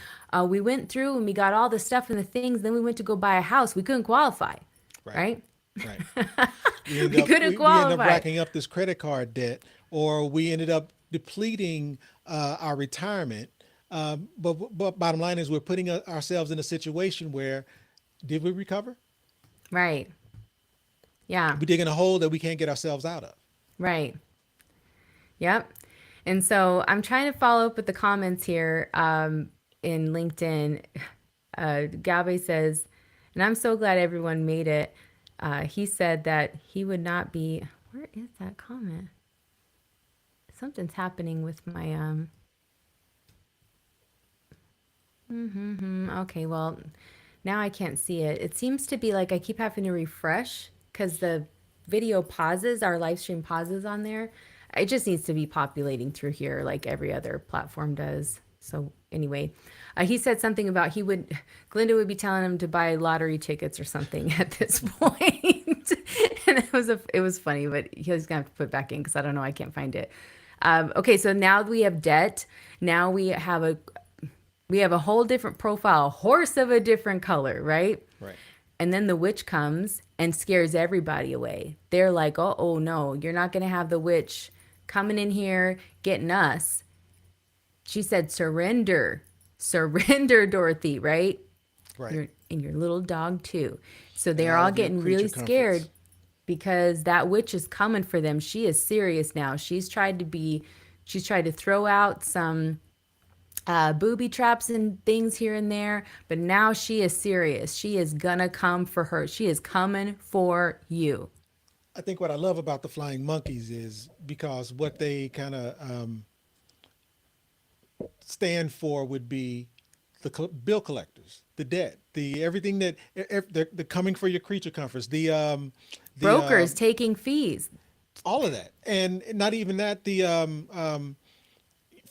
we went through and we got all the stuff and the things. Then we went to go buy a house. We couldn't qualify, Right. right? Right. We couldn't We end up qualify. racking up this credit card debt, or we ended up depleting our retirement. But bottom line is, we're putting ourselves in a situation where did we recover? Right. Yeah. We're digging a hole that we can't get ourselves out of. Right. Yep. And so I'm trying to follow up with the comments here in LinkedIn. Galvez says, and I'm so glad everyone made it. He said that he would not be. Where is that comment? Something's happening with my. Okay, well, now I can't see it. It seems to be like I keep having to refresh because the video pauses, our live stream pauses on there. It just needs to be populating through here like every other platform does. So anyway, he said something about Glinda would be telling him to buy lottery tickets or something at this point. And it was funny, but he's gonna have to put it back in because I don't know, I can't find it. Okay, so now we have debt. Now we have a whole different profile, a horse of a different color, right? Right. And then the witch comes and scares everybody away. They're like, oh no, you're not going to have the witch coming in here getting us. She said, surrender, surrender, Dorothy, right? Right. And your little dog too. So And they're all all of your getting creature really scared comforts. because that witch is coming for them. She is serious now. She's tried to throw out some booby traps and things here and there, but now she is serious. She is gonna come for her. She is coming for you. I think what I love about the flying monkeys is because what they kind of stand for would be the bill collectors, the debt, the everything that they're coming for your creature comforts, the Brokers taking fees. all of that, and not even that, the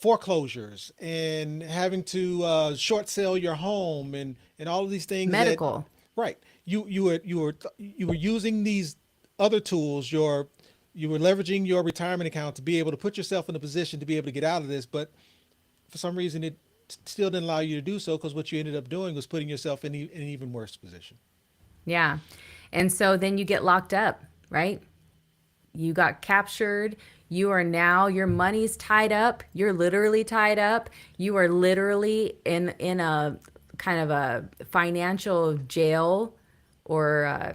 foreclosures and having to short sell your home and all of these things that Medical. right you were using these other tools, you were leveraging your retirement account to be able to put yourself in a position to be able to get out of this, but for some reason it still didn't allow you to do so, because what you ended up doing was putting yourself in an even worse position. Yeah. And so then you get locked up, right? You got captured. You are now, your money's tied up. You're literally tied up. You are literally in a kind of a financial jail or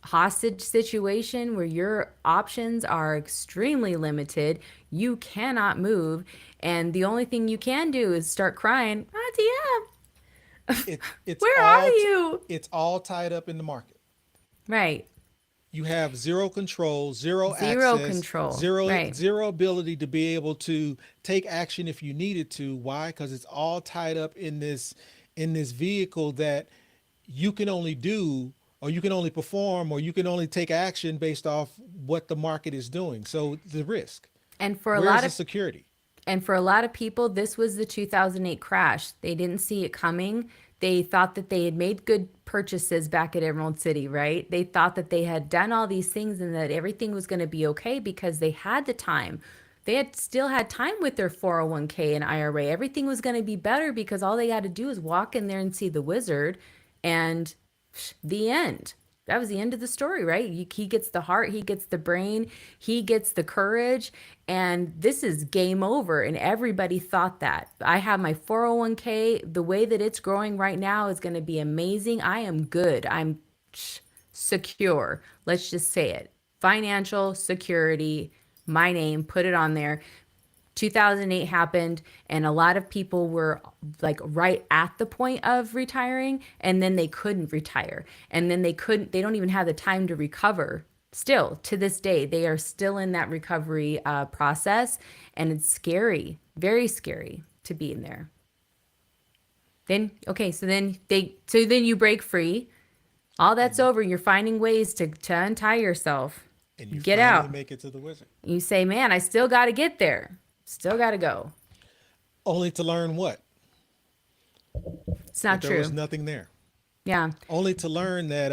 hostage situation where your options are extremely limited. You cannot move. And the only thing you can do is start crying, Adia, It's where are all you? it's all tied up in the market. Right. You have zero control, zero Zero access, control. zero Right. zero ability to be able to take action if you needed to. Why? Because it's all tied up in this vehicle that you can only do or you can only perform, or you can only take action based off what the market is doing. So the risk. And for a Where's lot the of security? And for a lot of people, this was the 2008 crash. They didn't see it coming. They thought that they had made good purchases back at Emerald City, right? They thought that they had done all these things and that everything was going to be okay because they had the time. They had still had time with their 401k and IRA. Everything was going to be better because all they had to do is walk in there and see the wizard, and the end. That was the end of the story, right? He gets the heart, he gets the brain, he gets the courage, and this is game over. And everybody thought that. I have my 401k. The way that it's growing right now is going to be amazing. I am good. I'm secure. Let's just say it. Financial security, my name, put it on there. 2008 happened, and a lot of people were like right at the point of retiring, and then they couldn't retire, and then they don't even have the time to recover. Still to this day they are still in that recovery process, and it's scary, very scary to be in there. Then okay, so then you break free, all that's And over, you're finding ways to untie yourself, and you get finally out. make it to the wizard. You say, man, I still got to get there, still got to go. Only to learn what? It's That not there was true. nothing there. Yeah. Only to learn that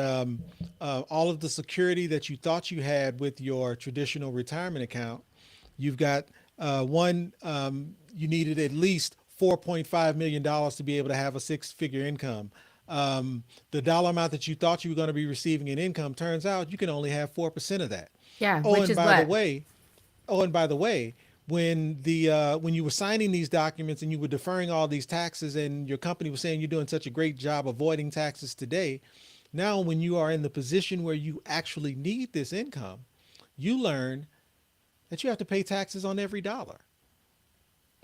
all of the security that you thought you had with your traditional retirement account, you've got one, you needed at least $4.5 million to be able to have a six-figure income. The dollar amount that you thought you were going to be receiving in income, turns out you can only have 4% of that. Yeah, Oh, which and is by the what? way, Oh, and by the way, when you were signing these documents and you were deferring all these taxes, and your company was saying you're doing such a great job avoiding taxes today, now when you are in the position where you actually need this income, you learn that you have to pay taxes on every dollar.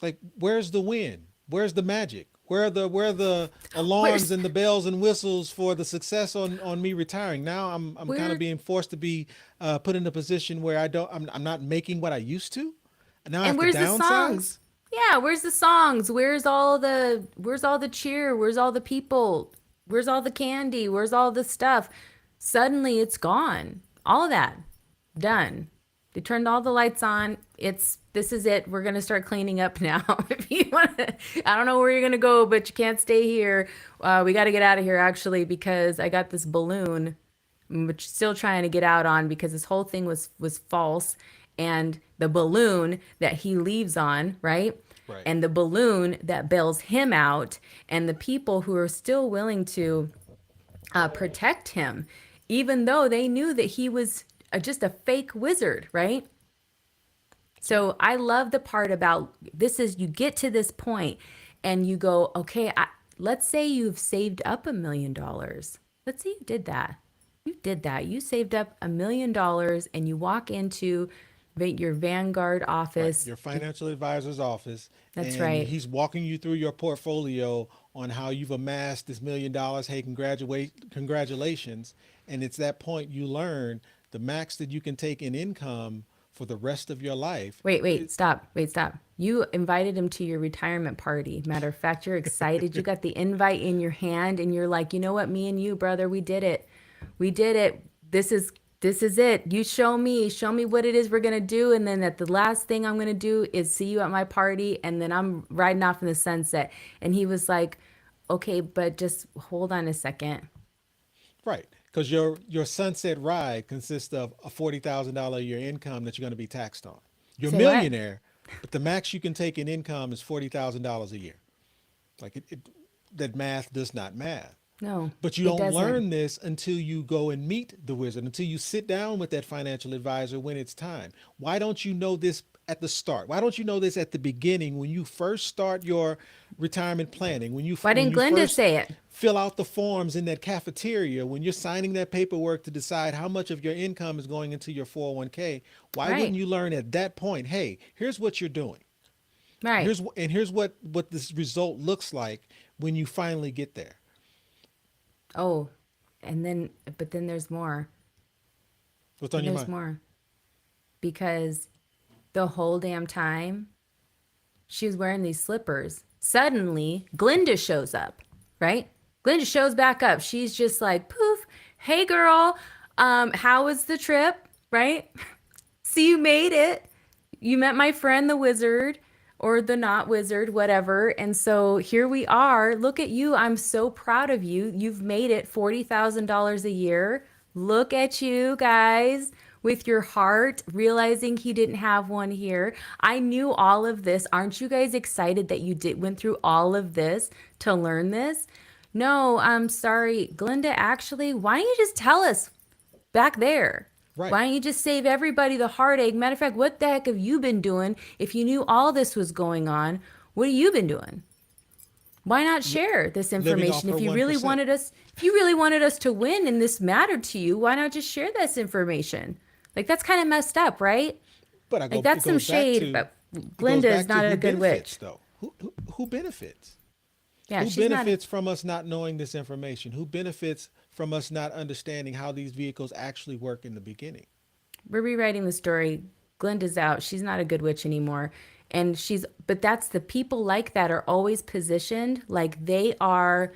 Like, where's the win? Where's the magic? Where are the alarms Where's and the bells and whistles for the success on me retiring? Now I'm kind of where being forced to be put in a position where I'm not making what I used to. And now I and have to where's the songs? downsize. Yeah, where's the songs? Where's all the cheer? Where's all the people? Where's all the candy? Where's all the stuff? Suddenly it's gone. All of that done. They turned all the lights on. It's this is it. We're gonna start cleaning up now. If you want to, I don't know where you're gonna go, but you can't stay here. We got to get out of here actually because I got this balloon, which still trying to get out on because this whole thing was false, and the balloon that he leaves on, right? Right. And the balloon that bails him out, and the people who are still willing to protect him, even though they knew that he was just a fake wizard, right? So I love the part about this is you get to this point and you go, okay, let's say you've saved up $1 million. Let's say you did that. You did that. You saved up $1 million and you walk into your Vanguard Right. office. Your financial advisor's office, That's and right. he's walking you through your portfolio on how you've amassed this $1 million. Hey, congratulations. And it's that point you learn the max that you can take in income for the rest of your life. Wait, stop. Wait, stop. You invited him to your retirement party. Matter of fact, you're excited. You got the invite in your hand and you're like, you know what, me and you, brother, we did it. We did it. This is it. You show me what it is we're gonna do. And then at the last thing I'm gonna do is see you at my party, and then I'm riding off in the sunset. And he was like, okay, but just hold on a second. Right. Because your sunset ride consists of a $40,000 a year income that you're going to be taxed on. You're a Say what? millionaire, but the max you can take in income is $40,000 a year. Like that math does not math. No, But you it don't doesn't. learn this until you go and meet the wizard, until you sit down with that financial advisor when it's time. Why don't you know this at the start? Why don't you know this at the beginning when you first start your retirement planning? Why When didn't you Glenda first say it? fill out the forms in that cafeteria, when you're signing that paperwork to decide how much of your income is going into your 401k, why wouldn't Right, you learn at that point, hey, here's what you're doing. right. Here's what this result looks like when you finally get there. Oh, and then, but then there's more. What's on Then your there's mind? more. Because the whole damn time she was wearing these slippers, suddenly Glinda shows up, right? Glinda shows back up. She's just like, poof. Hey girl, how was the trip? Right? See, you made it. You met my friend the wizard or the not wizard, whatever. And so here we are. Look at you. I'm so proud of you. You've made it $40,000 a year. Look at you guys with your heart, realizing he didn't have one here. I knew all of this. Aren't you guys excited that you did went through all of this to learn this? No, I'm sorry, Glenda, actually, why don't you just tell us back there? Right. Why don't you just save everybody the heartache? Matter of fact, what the heck have you been doing? If you knew all this was going on, what have you been doing? Why not share this Living off information? her If you really 1%. wanted us, if you really wanted us to win and this mattered to you, why not just share this information? Like that's kind of messed up, right? But Like it that's some goes back shade, to but Glinda is not a who good benefits witch. though. Who benefits? Yeah, Who she's not. benefits from us not knowing this information? Who benefits from us not understanding how these vehicles actually work in the beginning? We're rewriting the story. Glinda's out. She's not a good witch anymore. And but that's the people like that are always positioned like they are,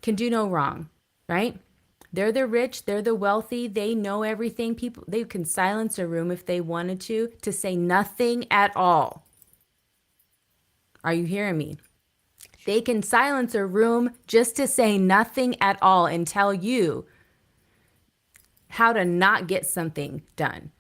can do no wrong, right? They're the rich, they're the wealthy, they know everything. People, they can silence a room if they wanted to say nothing at all. Are you hearing me? They can silence a room just to say nothing at all and tell you how to not get something done.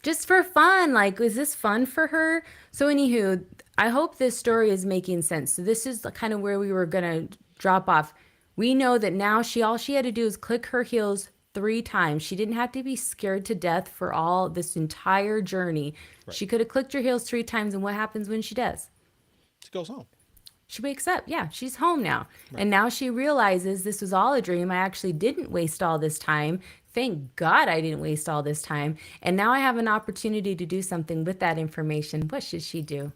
Just for fun. Like, is this fun for her? So, anywho, I hope this story is making sense. So, this is kind of where we were gonna drop off. We know that now all she had to do is click her heels 3 times. She didn't have to be scared to death for all this entire journey. Right. She could have clicked her heels 3 times, and what happens when she does? She goes home. She wakes up. Yeah, she's home now. Right. And now she realizes this was all a dream. I actually didn't waste all this time. Thank God I didn't waste all this time. And now I have an opportunity to do something with that information. What should she do?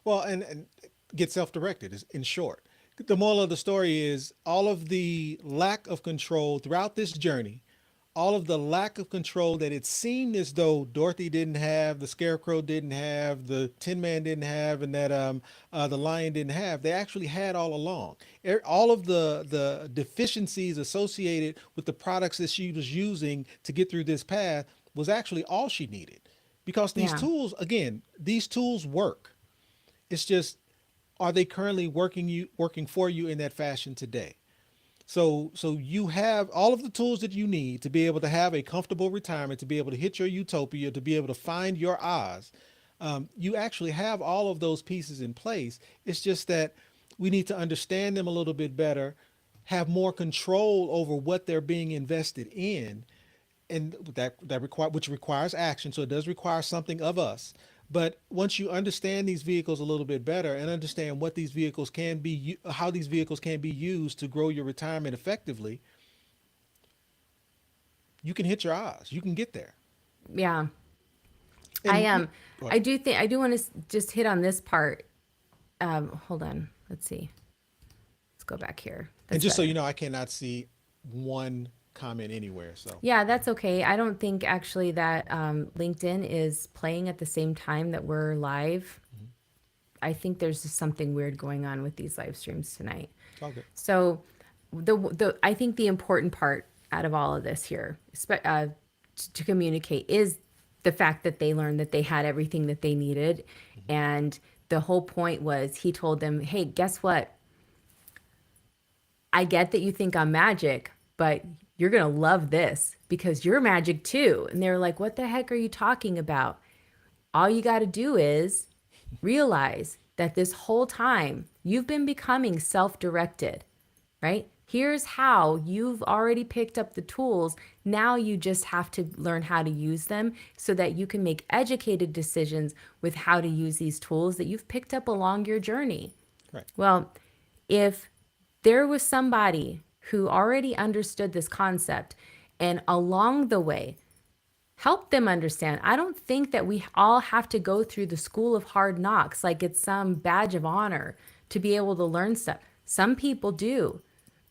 Well, and get self-directed is in short. The moral of the story is all of the lack of control throughout this journey, all of the lack of control that it seemed as though Dorothy didn't have, the Scarecrow didn't have, the Tin Man didn't have, and that the Lion didn't have, they actually had all along. All of the deficiencies associated with the products that she was using to get through this path was actually all she needed, because these Yeah. tools, again, these tools work. It's just, are they currently working for you in that fashion today? So you have all of the tools that you need to be able to have a comfortable retirement, to be able to hit your utopia, to be able to find your Oz. You actually have all of those pieces in place. It's just that we need to understand them a little bit better, have more control over what they're being invested in, and that require which requires action. So it does require something of us. But once you understand these vehicles a little bit better and understand what these vehicles can be, how these vehicles can be used to grow your retirement effectively, you can hit your eyes. You can get there. Yeah. I And go ahead. I do think I do want to just hit on this part. Hold on. Let's see. Let's go back here. And That's just so you better. know, I cannot see one comment anywhere. So Yeah, that's okay. I don't think actually that LinkedIn is playing at the same time that we're live. I think there's just something weird going on with these live streams tonight. it's all good. So the I think the important part out of all of this here to communicate is the fact that they learned that they had everything that they needed. And the whole point was he told them, hey, guess what? I get that you think I'm magic, but you're going to love this because you're magic too. And they were like, what the heck are you talking about? All you got to do is realize that this whole time you've been becoming self directed, right? Here's how you've already picked up the tools. Now you just have to learn how to use them so that you can make educated decisions with how to use these tools that you've picked up along your journey. Right. Well, if there was somebody who already understood this concept and along the way help them understand. I don't think that we all have to go through the school of hard knocks like it's some badge of honor to be able to learn stuff. Some people do,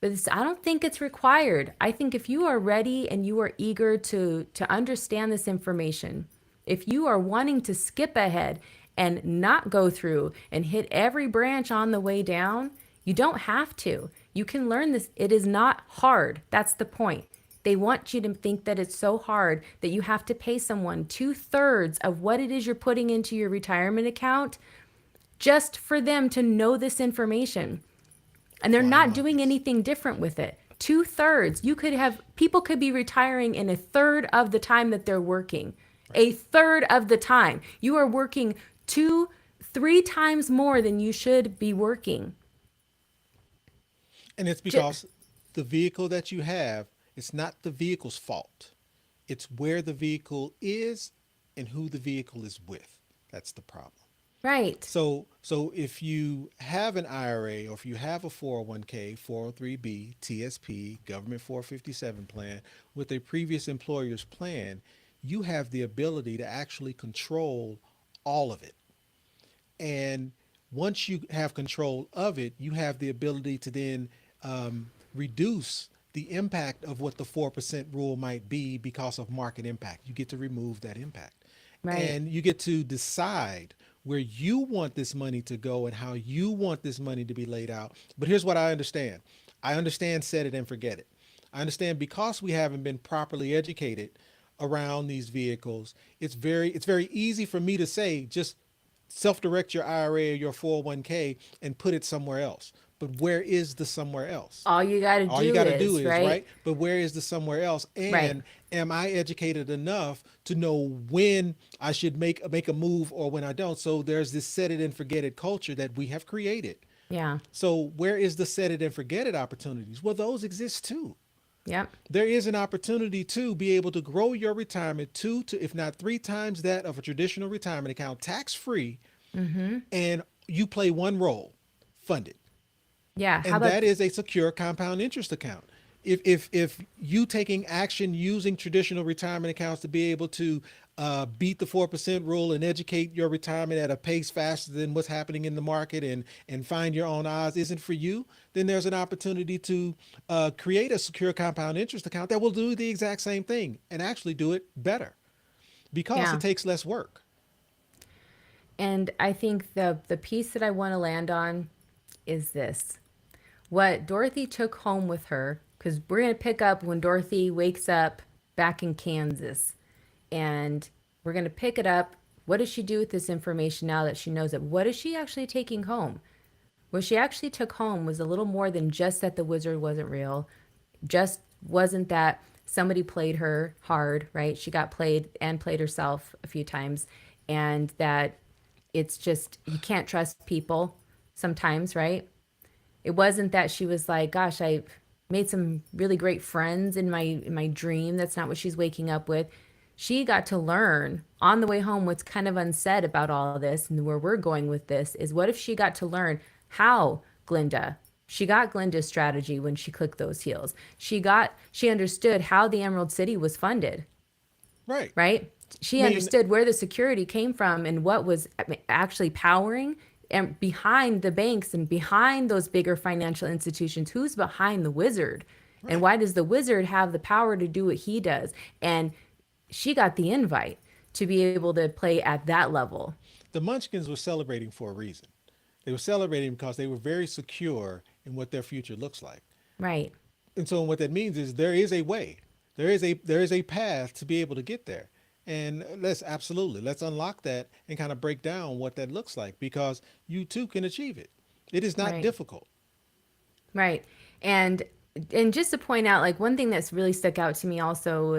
but I don't think it's required. I think if you are ready and you are eager to understand this information, if you are wanting to skip ahead and not go through and hit every branch on the way down, you don't have to. You can learn this. It is not hard. That's the point. They want you to think that it's so hard that you have to pay someone 2/3 of what it is you're putting into your retirement account just for them to know this information. And they're Flying not doing monkeys. anything different with it. 2/3. You could have people could be retiring in a third of the time that they're working. Right. A third of the time. You are working 2, 3 times more than you should be working. And it's Just, because the vehicle that you have, it's not the vehicle's fault. It's where the vehicle is and who the vehicle is with. That's the problem. right. So if you have an IRA or if you have a 401k, 403b, TSP, government 457 plan with a previous employer's plan, you have the ability to actually control all of it. And once you have control of it, you have the ability to then reduce the impact of what the 4% rule might be because of market impact. You get to remove that impact. Right. And you get to decide where you want this money to go and how you want this money to be laid out. But here's what I understand set it and forget it. I understand because we haven't been properly educated around these vehicles, it's very easy for me to say just self-direct your IRA or your 401k and put it somewhere else. But where is the somewhere else? All you got to All you do got to do is, is, right? right? But where is the somewhere else? Right. And am I educated enough to know when I should make a move or when I don't? So there's this set it and forget it culture that we have created. Yeah. So where is the set it and forget it opportunities? Well, those exist too. Yep. There is an opportunity to be able to grow your retirement two to if not three times that of a traditional retirement account tax free, and you play one role, fund it, Yeah. How and about that is a secure compound interest account. If you taking action using traditional retirement accounts to be able to beat the 4% rule and educate your retirement at a pace faster than what's happening in the market and find your own odds isn't for you, then there's an opportunity to create a secure compound interest account that will do the exact same thing and actually do it better because it yeah. takes less work. And I think the piece that I want to land on is this. What Dorothy took home with her, because we're going to pick up when Dorothy wakes up back in Kansas. And we're going to pick it up. What does she do with this information now that she knows it? What is she actually taking home? What she actually took home was a little more than just that the wizard wasn't real, just wasn't that somebody played her hard, right? She got played and played herself a few times, and that it's just, you can't trust people sometimes, right? It wasn't that she was like, gosh, I made some really great friends in my dream. That's not what she's waking up with. She got to learn on the way home what's kind of unsaid about all of this, and where we're going with this is what if she got to learn how Glinda she got Glinda's strategy when she clicked those heels. She understood how the Emerald City was funded, Right. right? I She mean, understood where the security came from and what was actually powering and behind the banks and behind those bigger financial institutions. Who's behind the wizard? And right. why does the wizard have the power to do what he does? And she got the invite to be able to play at that level. The Munchkins were celebrating for a reason. They were celebrating because they were very secure in what their future looks like. Right. And so what that means is there is a way. There is a path to be able to get there. And let's unlock that and kind of break down what that looks like because you too can achieve it. It is not Right. difficult. Right. And and just to point out, like one thing that's really stuck out to me also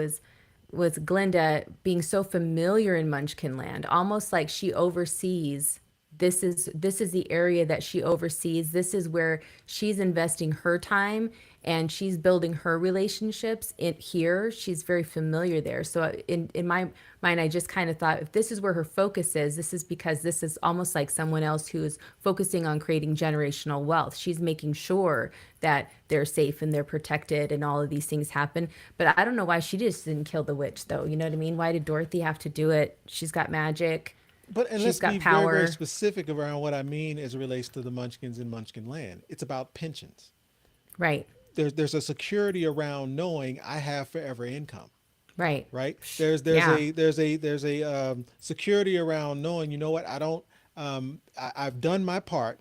was Glinda being so familiar in Munchkin Land, almost like she oversees. This is the area that she oversees. This is where she's investing her time and she's building her relationships in here. She's very familiar there. So in my mind, I just kind of thought if this is where her focus is, this is because this is almost like someone else who's focusing on creating generational wealth. She's making sure that they're safe and they're protected and all of these things happen. But I don't know why she just didn't kill the witch though. You know what I mean? Why did Dorothy have to do it? She's got magic. And She's let's be got very, very power. specific around what I mean as it relates to the Munchkins in Munchkin Land. It's about pensions. Right. There's a security around knowing I have forever income. Right. Right? Yeah. There's a security around knowing, you know what, I don't I've done my part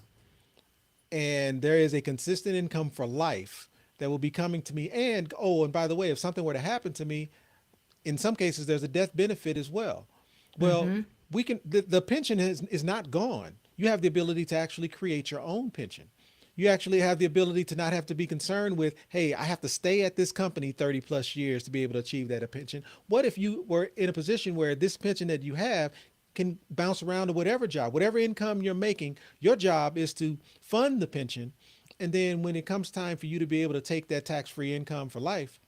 and there is a consistent income for life that will be coming to me. And oh, and by the way, if something were to happen to me, in some cases there's a death benefit as well. Well, Mm-hmm. we can the pension is not gone. You have the ability to actually create your own pension. You actually have the ability to not have to be concerned with, hey, I have to stay at this company 30 plus years to be able to achieve that pension. What if you were in a position where this pension that you have can bounce around to whatever job, whatever income you're making? Your job is to fund the pension, and then when it comes time for you to be able to take that tax-free income for life,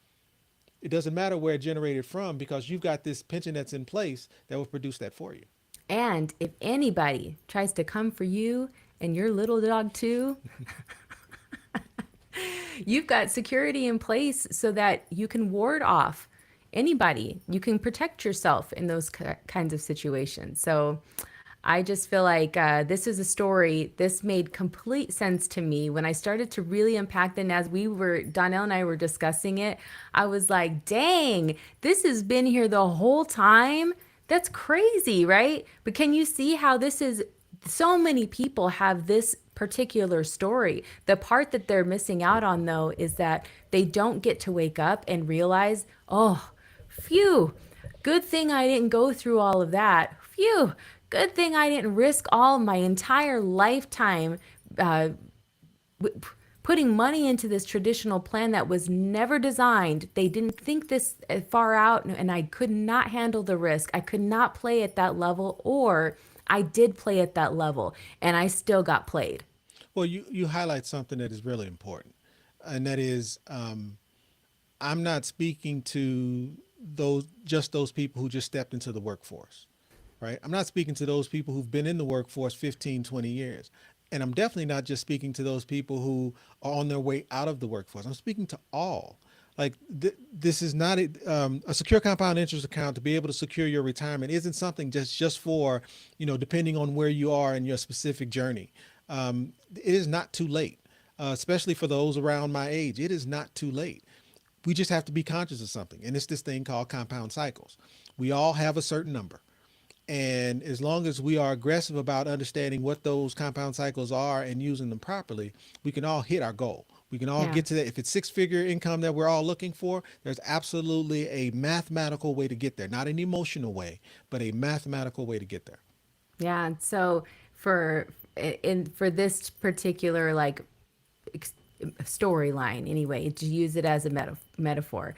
it doesn't matter where it generated from, because you've got this pension that's in place that will produce that for you. And if anybody tries to come for you and your little dog too, you've got security in place so that you can ward off anybody. You can protect yourself in those kinds of situations. So I just feel like this is a story. This made complete sense to me when I started to really unpack it. And as Donnell and I were discussing it, I was like, dang, this has been here the whole time. That's crazy, right? But can you see how this is? So many people have this particular story. The part that they're missing out on, though, is that they don't get to wake up and realize, oh, phew, good thing I didn't go through all of that. Phew, good thing I didn't risk all my entire lifetime uh, putting money into this traditional plan that was never designed. They didn't think this far out, and I could not handle the risk. I could not play at that level, or I did play at that level, and I still got played. Well, you highlight something that is really important, and that is, I'm not speaking to those people who just stepped into the workforce, right? I'm not speaking to those people who've been in the workforce 15, 20 years. And I'm definitely not just speaking to those people who are on their way out of the workforce. I'm speaking to all. Like this is not a secure compound interest account. To be able to secure your retirement isn't something just for, depending on where you are in your specific journey. It is not too late, especially for those around my age. It is not too late. We just have to be conscious of something. And it's this thing called compound cycles. We all have a certain number. And as long as we are aggressive about understanding what those compound cycles are and using them properly, we can all hit our goal. We can all Yeah. get to that. If it's six-figure income that we're all looking for, there's absolutely a mathematical way to get there. Not an emotional way, but a mathematical way to get there. Yeah. So for for this particular storyline anyway, to use it as a metaphor,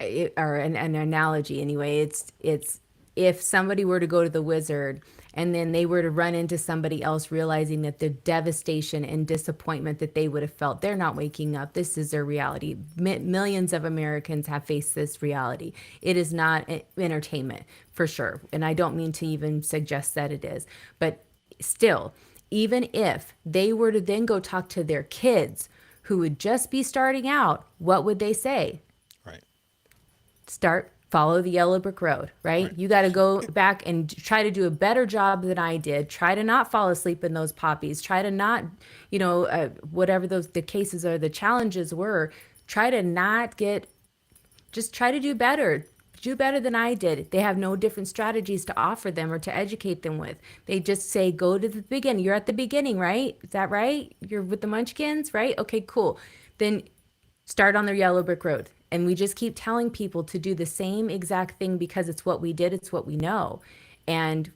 or an analogy anyway, it's if somebody were to go to the wizard and then they were to run into somebody else, realizing that the devastation and disappointment that they would have felt, they're not waking up. This is their reality. Millions of Americans have faced this reality. It is not entertainment, for sure, and I don't mean to even suggest that it is, but still, even if they were to then go talk to their kids who would just be starting out, what would they say? Right. Follow the yellow brick road, right? Right. You got to go back and try to do a better job than I did. Try to not fall asleep in those poppies. Try to not, whatever the cases or the challenges were, try to not get, just try to do better. Do better than I did. They have no different strategies to offer them or to educate them with. They just say, go to the beginning. You're at the beginning, right? Is that right? You're with the munchkins, right? Okay, cool. Then start on the yellow brick road. And we just keep telling people to do the same exact thing because it's what we did, it's what we know. And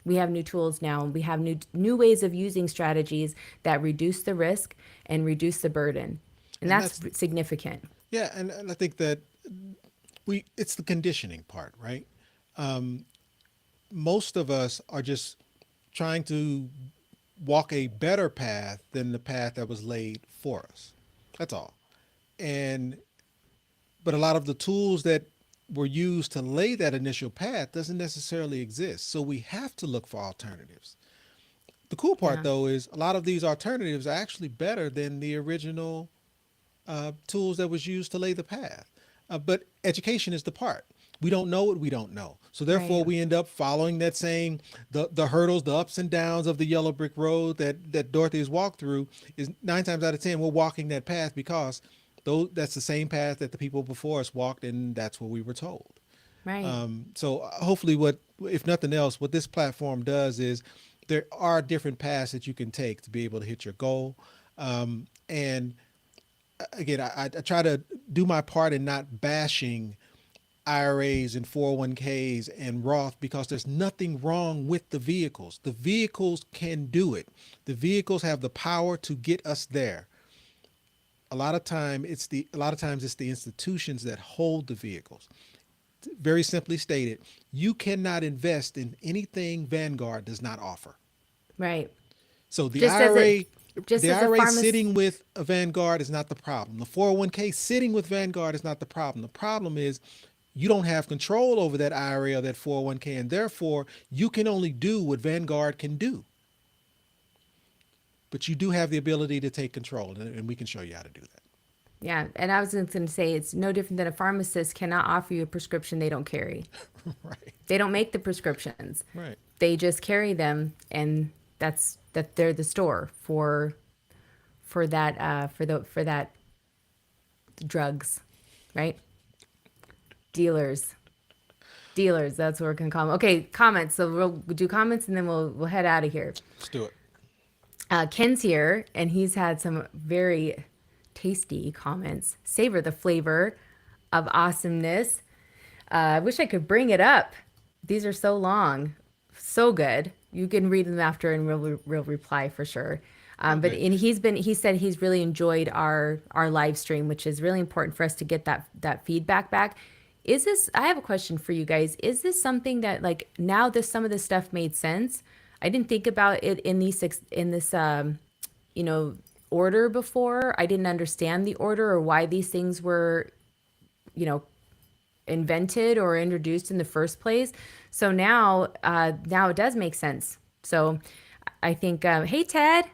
we have new tools now. We have new ways of using strategies that reduce the risk and reduce the burden. And And that's that's significant. Yeah, and I think that it's the conditioning part, right? Most of us are just trying to walk a better path than the path that was laid for us. That's all. And but a lot of the tools that were used to lay that initial path doesn't necessarily exist. So we have to look for alternatives. The cool part Yeah, though is a lot of these alternatives are actually better than the original tools that was used to lay the path. But education is the part. We don't know what we don't know. So therefore right, we end up following that same the hurdles, the ups and downs of the yellow brick road that Dorothy has walked through. Is 9 times out of 10 we're walking that path because that's the same path that the people before us walked, and that's what we were told. right. So hopefully, what if nothing else, what this platform does is there are different paths that you can take to be able to hit your goal. And again, I try to do my part in not bashing IRAs and 401ks and Roth because there's nothing wrong with the vehicles. The vehicles can do it. The vehicles have the power to get us there. A lot of times it's the institutions that hold the vehicles. Very simply stated, you cannot invest in anything Vanguard does not offer. Right. So the Just as it, IRA, just the as a IRA pharmacist. sitting with a Vanguard is not the problem. The 401k sitting with Vanguard is not the problem. The problem is you don't have control over that IRA or that 401k, and therefore you can only do what Vanguard can do. But you do have the ability to take control, and we can show you how to do that. Yeah, and I was going to say it's no different than a pharmacist cannot offer you a prescription they don't carry. Right. They don't make the prescriptions. Right. They just carry them, and that they're the store for that drugs, right? Dealers. Dealers, that's what we're gonna call them. Okay, comments. So we'll do comments and then we'll head out of here. Let's do it. Ken's here, and he's had some very tasty comments. Savor the flavor of awesomeness. I wish I could bring it up. These are so long, so good. You can read them after, and we'll reply for sure. But Okay. and he said he's really enjoyed our live stream, which is really important for us to get that feedback back. Is this? I have a question for you guys. Is this something that like now this some of this stuff made sense? I didn't think about it in this you know order before. I didn't understand the order or why these things were you know invented or introduced in the first place. So now it does make sense. So I think hey Ted.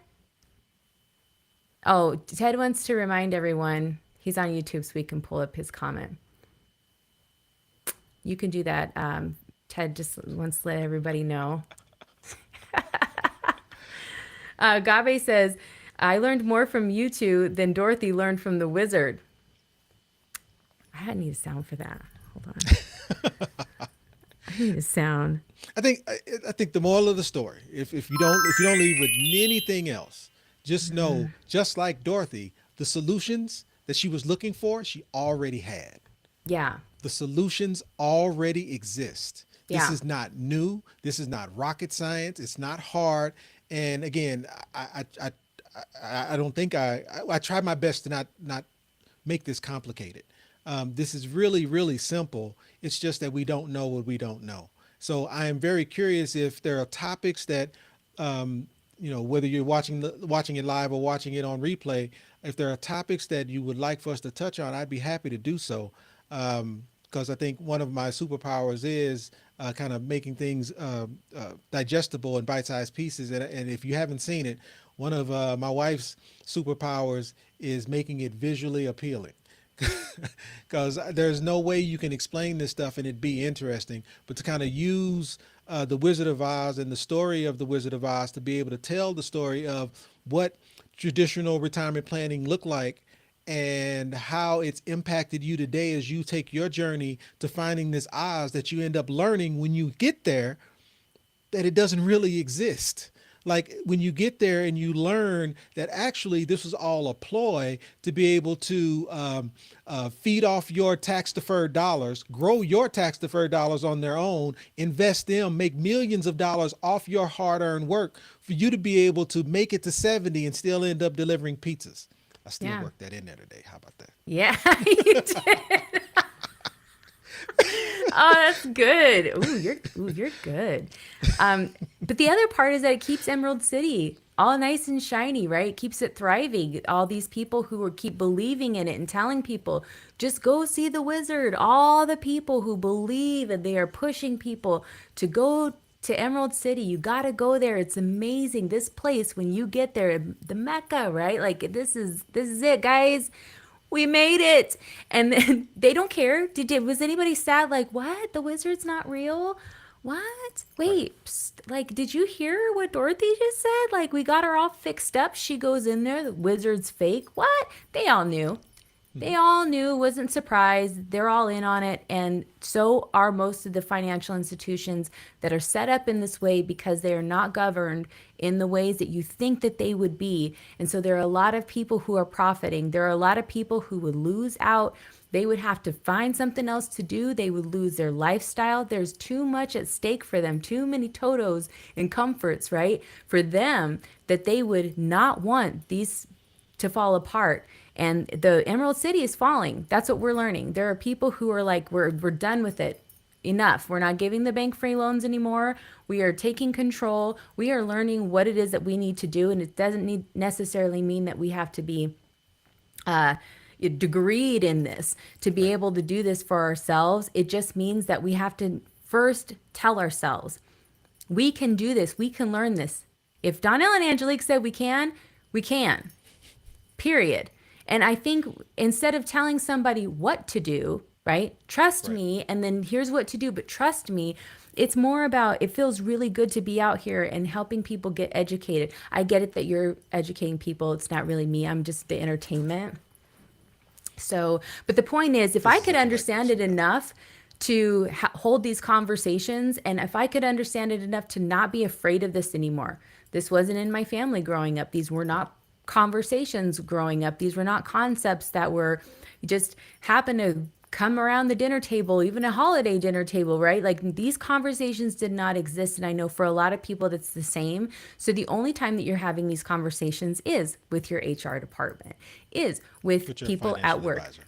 Oh, Ted wants to remind everyone he's on YouTube so we can pull up his comment. You can do that. Ted just wants to let everybody know. Gabe says, I learned more from you two than Dorothy learned from the wizard. I need a sound for that. Hold on. I need a sound. I think the moral of the story, if you don't leave with anything else, just know, just like Dorothy, the solutions that she was looking for, she already had. Yeah. The solutions already exist. This Yeah. is not new. This is not rocket science. It's not hard. And again, I don't think I try my best to not make this complicated. This is really, really simple. It's just that we don't know what we don't know. So I am very curious if there are topics that, whether you're watching it live or watching it on replay, if there are topics that you would like for us to touch on, I'd be happy to do so. Because I think one of my superpowers is kind of making things digestible in bite-sized pieces. And if you haven't seen it, one of my wife's superpowers is making it visually appealing. Because there's no way you can explain this stuff and it be interesting, but to kind of use the Wizard of Oz and the story of the Wizard of Oz to be able to tell the story of what traditional retirement planning looked like and how it's impacted you today as you take your journey to finding this Oz that you end up learning when you get there that it doesn't really exist. Like when you get there and you learn that actually this was all a ploy to be able to feed off your tax deferred dollars, grow your tax deferred dollars on their own, invest them, make millions of dollars off your hard earned work for you to be able to make it to 70 and still end up delivering pizzas. I still Yeah. worked that in there today. How about that? Yeah, you did. Oh, that's good. You're good. But the other part is that it keeps Emerald City all nice and shiny, right? Keeps it thriving. All these people who are keep believing in it and telling people, just go see the wizard. All the people who believe and they are pushing people to go to Emerald City. You got to go there. It's amazing. This place, when you get there, the Mecca, right? Like this is it, guys. We made it. And then they don't care. Was anybody sad? Like, what? The wizard's not real? What? Right. Wait, psst. Like, did you hear what Dorothy just said? Like, we got her all fixed up. She goes in there. The wizard's fake. What? They all knew. They all knew, wasn't surprised. They're all in on it. And so are most of the financial institutions that are set up in this way because they are not governed in the ways that you think that they would be. And so there are a lot of people who are profiting. There are a lot of people who would lose out. They would have to find something else to do. They would lose their lifestyle. There's too much at stake for them, too many totos and comforts, right? For them that they would not want these to fall apart. And the Emerald City is falling. That's what we're learning. There are people who are like, we're done with it. Enough. We're not giving the bank free loans anymore. We are taking control. We are learning what it is that we need to do. And it doesn't necessarily mean that we have to be degreed in this to be able to do this for ourselves. It just means that we have to first tell ourselves, we can do this. We can learn this. If Donnell and Angelique said we can, we can. Period. And I think instead of telling somebody what to do, right? Trust me, and then here's what to do, but trust me. It's more about, it feels really good to be out here and helping people get educated. I get it that you're educating people. It's not really me. I'm just the entertainment. So, but the point is, if I could understand it enough to hold these conversations, and if I could understand it enough to not be afraid of this anymore. This wasn't in my family growing up. These were not conversations growing up. These were not concepts that were just happen to come around the dinner table, even a holiday dinner table, right? Like these conversations did not exist. And I know for a lot of people that's the same. So the only time that you're having these conversations is with your HR department, is with people at work. Advisor.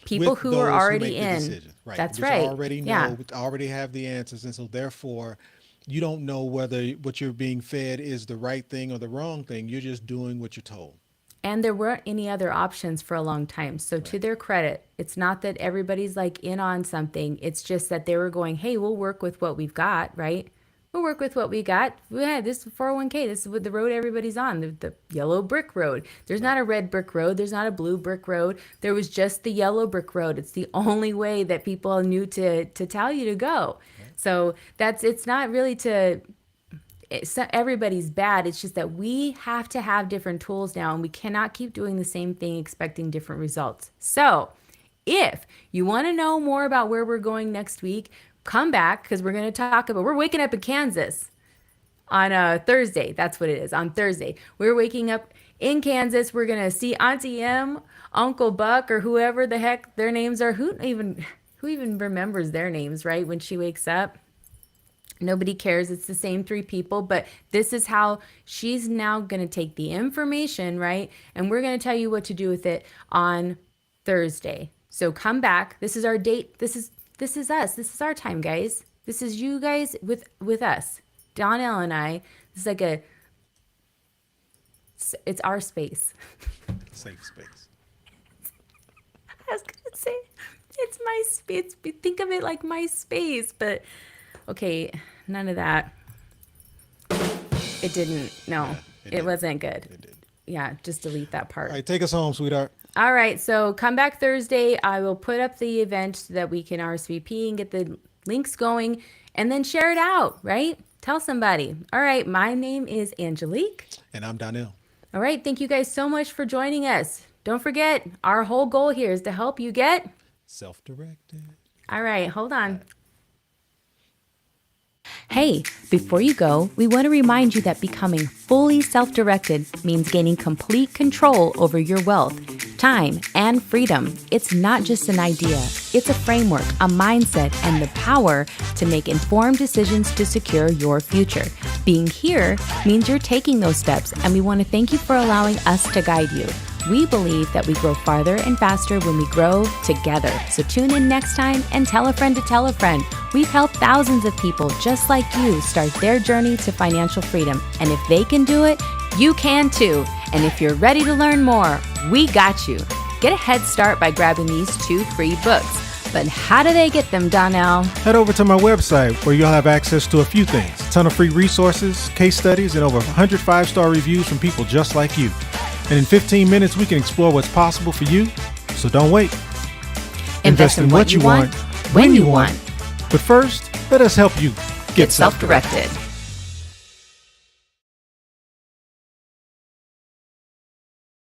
People With who are those already make the in. decision, right? That's Which right. already know, Yeah. already have the answers, and so therefore, you don't know whether what you're being fed is the right thing or the wrong thing. You're just doing what you're told. And there weren't any other options for a long time. So to their credit, it's not that everybody's like in on something. It's just that they were going, hey, we'll work with what we've got, right? We'll work with what we got. Yeah, this is 401k. This is what the road everybody's on, the yellow brick road. There's not a red brick road. There's not a blue brick road. There was just the yellow brick road. It's the only way that people knew to tell you to go. So it's not really everybody's bad. It's just that we have to have different tools now, and we cannot keep doing the same thing expecting different results. So if you want to know more about where we're going next week, come back, because we're going to talk about, we're waking up in Kansas on Thursday. That's what it is. On Thursday, we're waking up in Kansas. We're going to see Auntie M, Uncle Buck, or whoever the heck their names are. Who even remembers their names, right? When she wakes up. Nobody cares. It's the same three people, but this is how she's now going to take the information, right? And we're going to tell you what to do with it on Thursday. So come back. This is our date. This is us. This is our time, guys. This is you guys with us. Donnell and I. It's like it's our space. Safe space. I was going to say it's my space. Think of it like my space, but okay, none of that. It didn't. No, it wasn't good. It did. Yeah, just delete that part. All right, take us home, sweetheart. All right, so come back Thursday. I will put up the event so that we can RSVP and get the links going, and then share it out, right? Tell somebody. All right, my name is Angelique. And I'm Donnell. All right, thank you guys so much for joining us. Don't forget, our whole goal here is to help you get Self-directed. All right, hold on. Hey, before you go, we want to remind you that becoming fully self-directed means gaining complete control over your wealth, time, and freedom. It's not just an idea. It's a framework, a mindset, and the power to make informed decisions to secure your future. Being here means you're taking those steps, and we want to thank you for allowing us to guide you. We believe that we grow farther and faster when we grow together. So tune in next time and tell a friend to tell a friend. We've helped thousands of people just like you start their journey to financial freedom. And if they can do it, you can too. And if you're ready to learn more, we got you. Get a head start by grabbing these 2 free books. But how do they get them, Donnell? Head over to my website where you'll have access to a few things. A ton of free resources, case studies, and over 100 5-star reviews from people just like you. And in 15 minutes, we can explore what's possible for you. So don't wait. Invest in what you want, when you want. But first, let us help you get self-directed.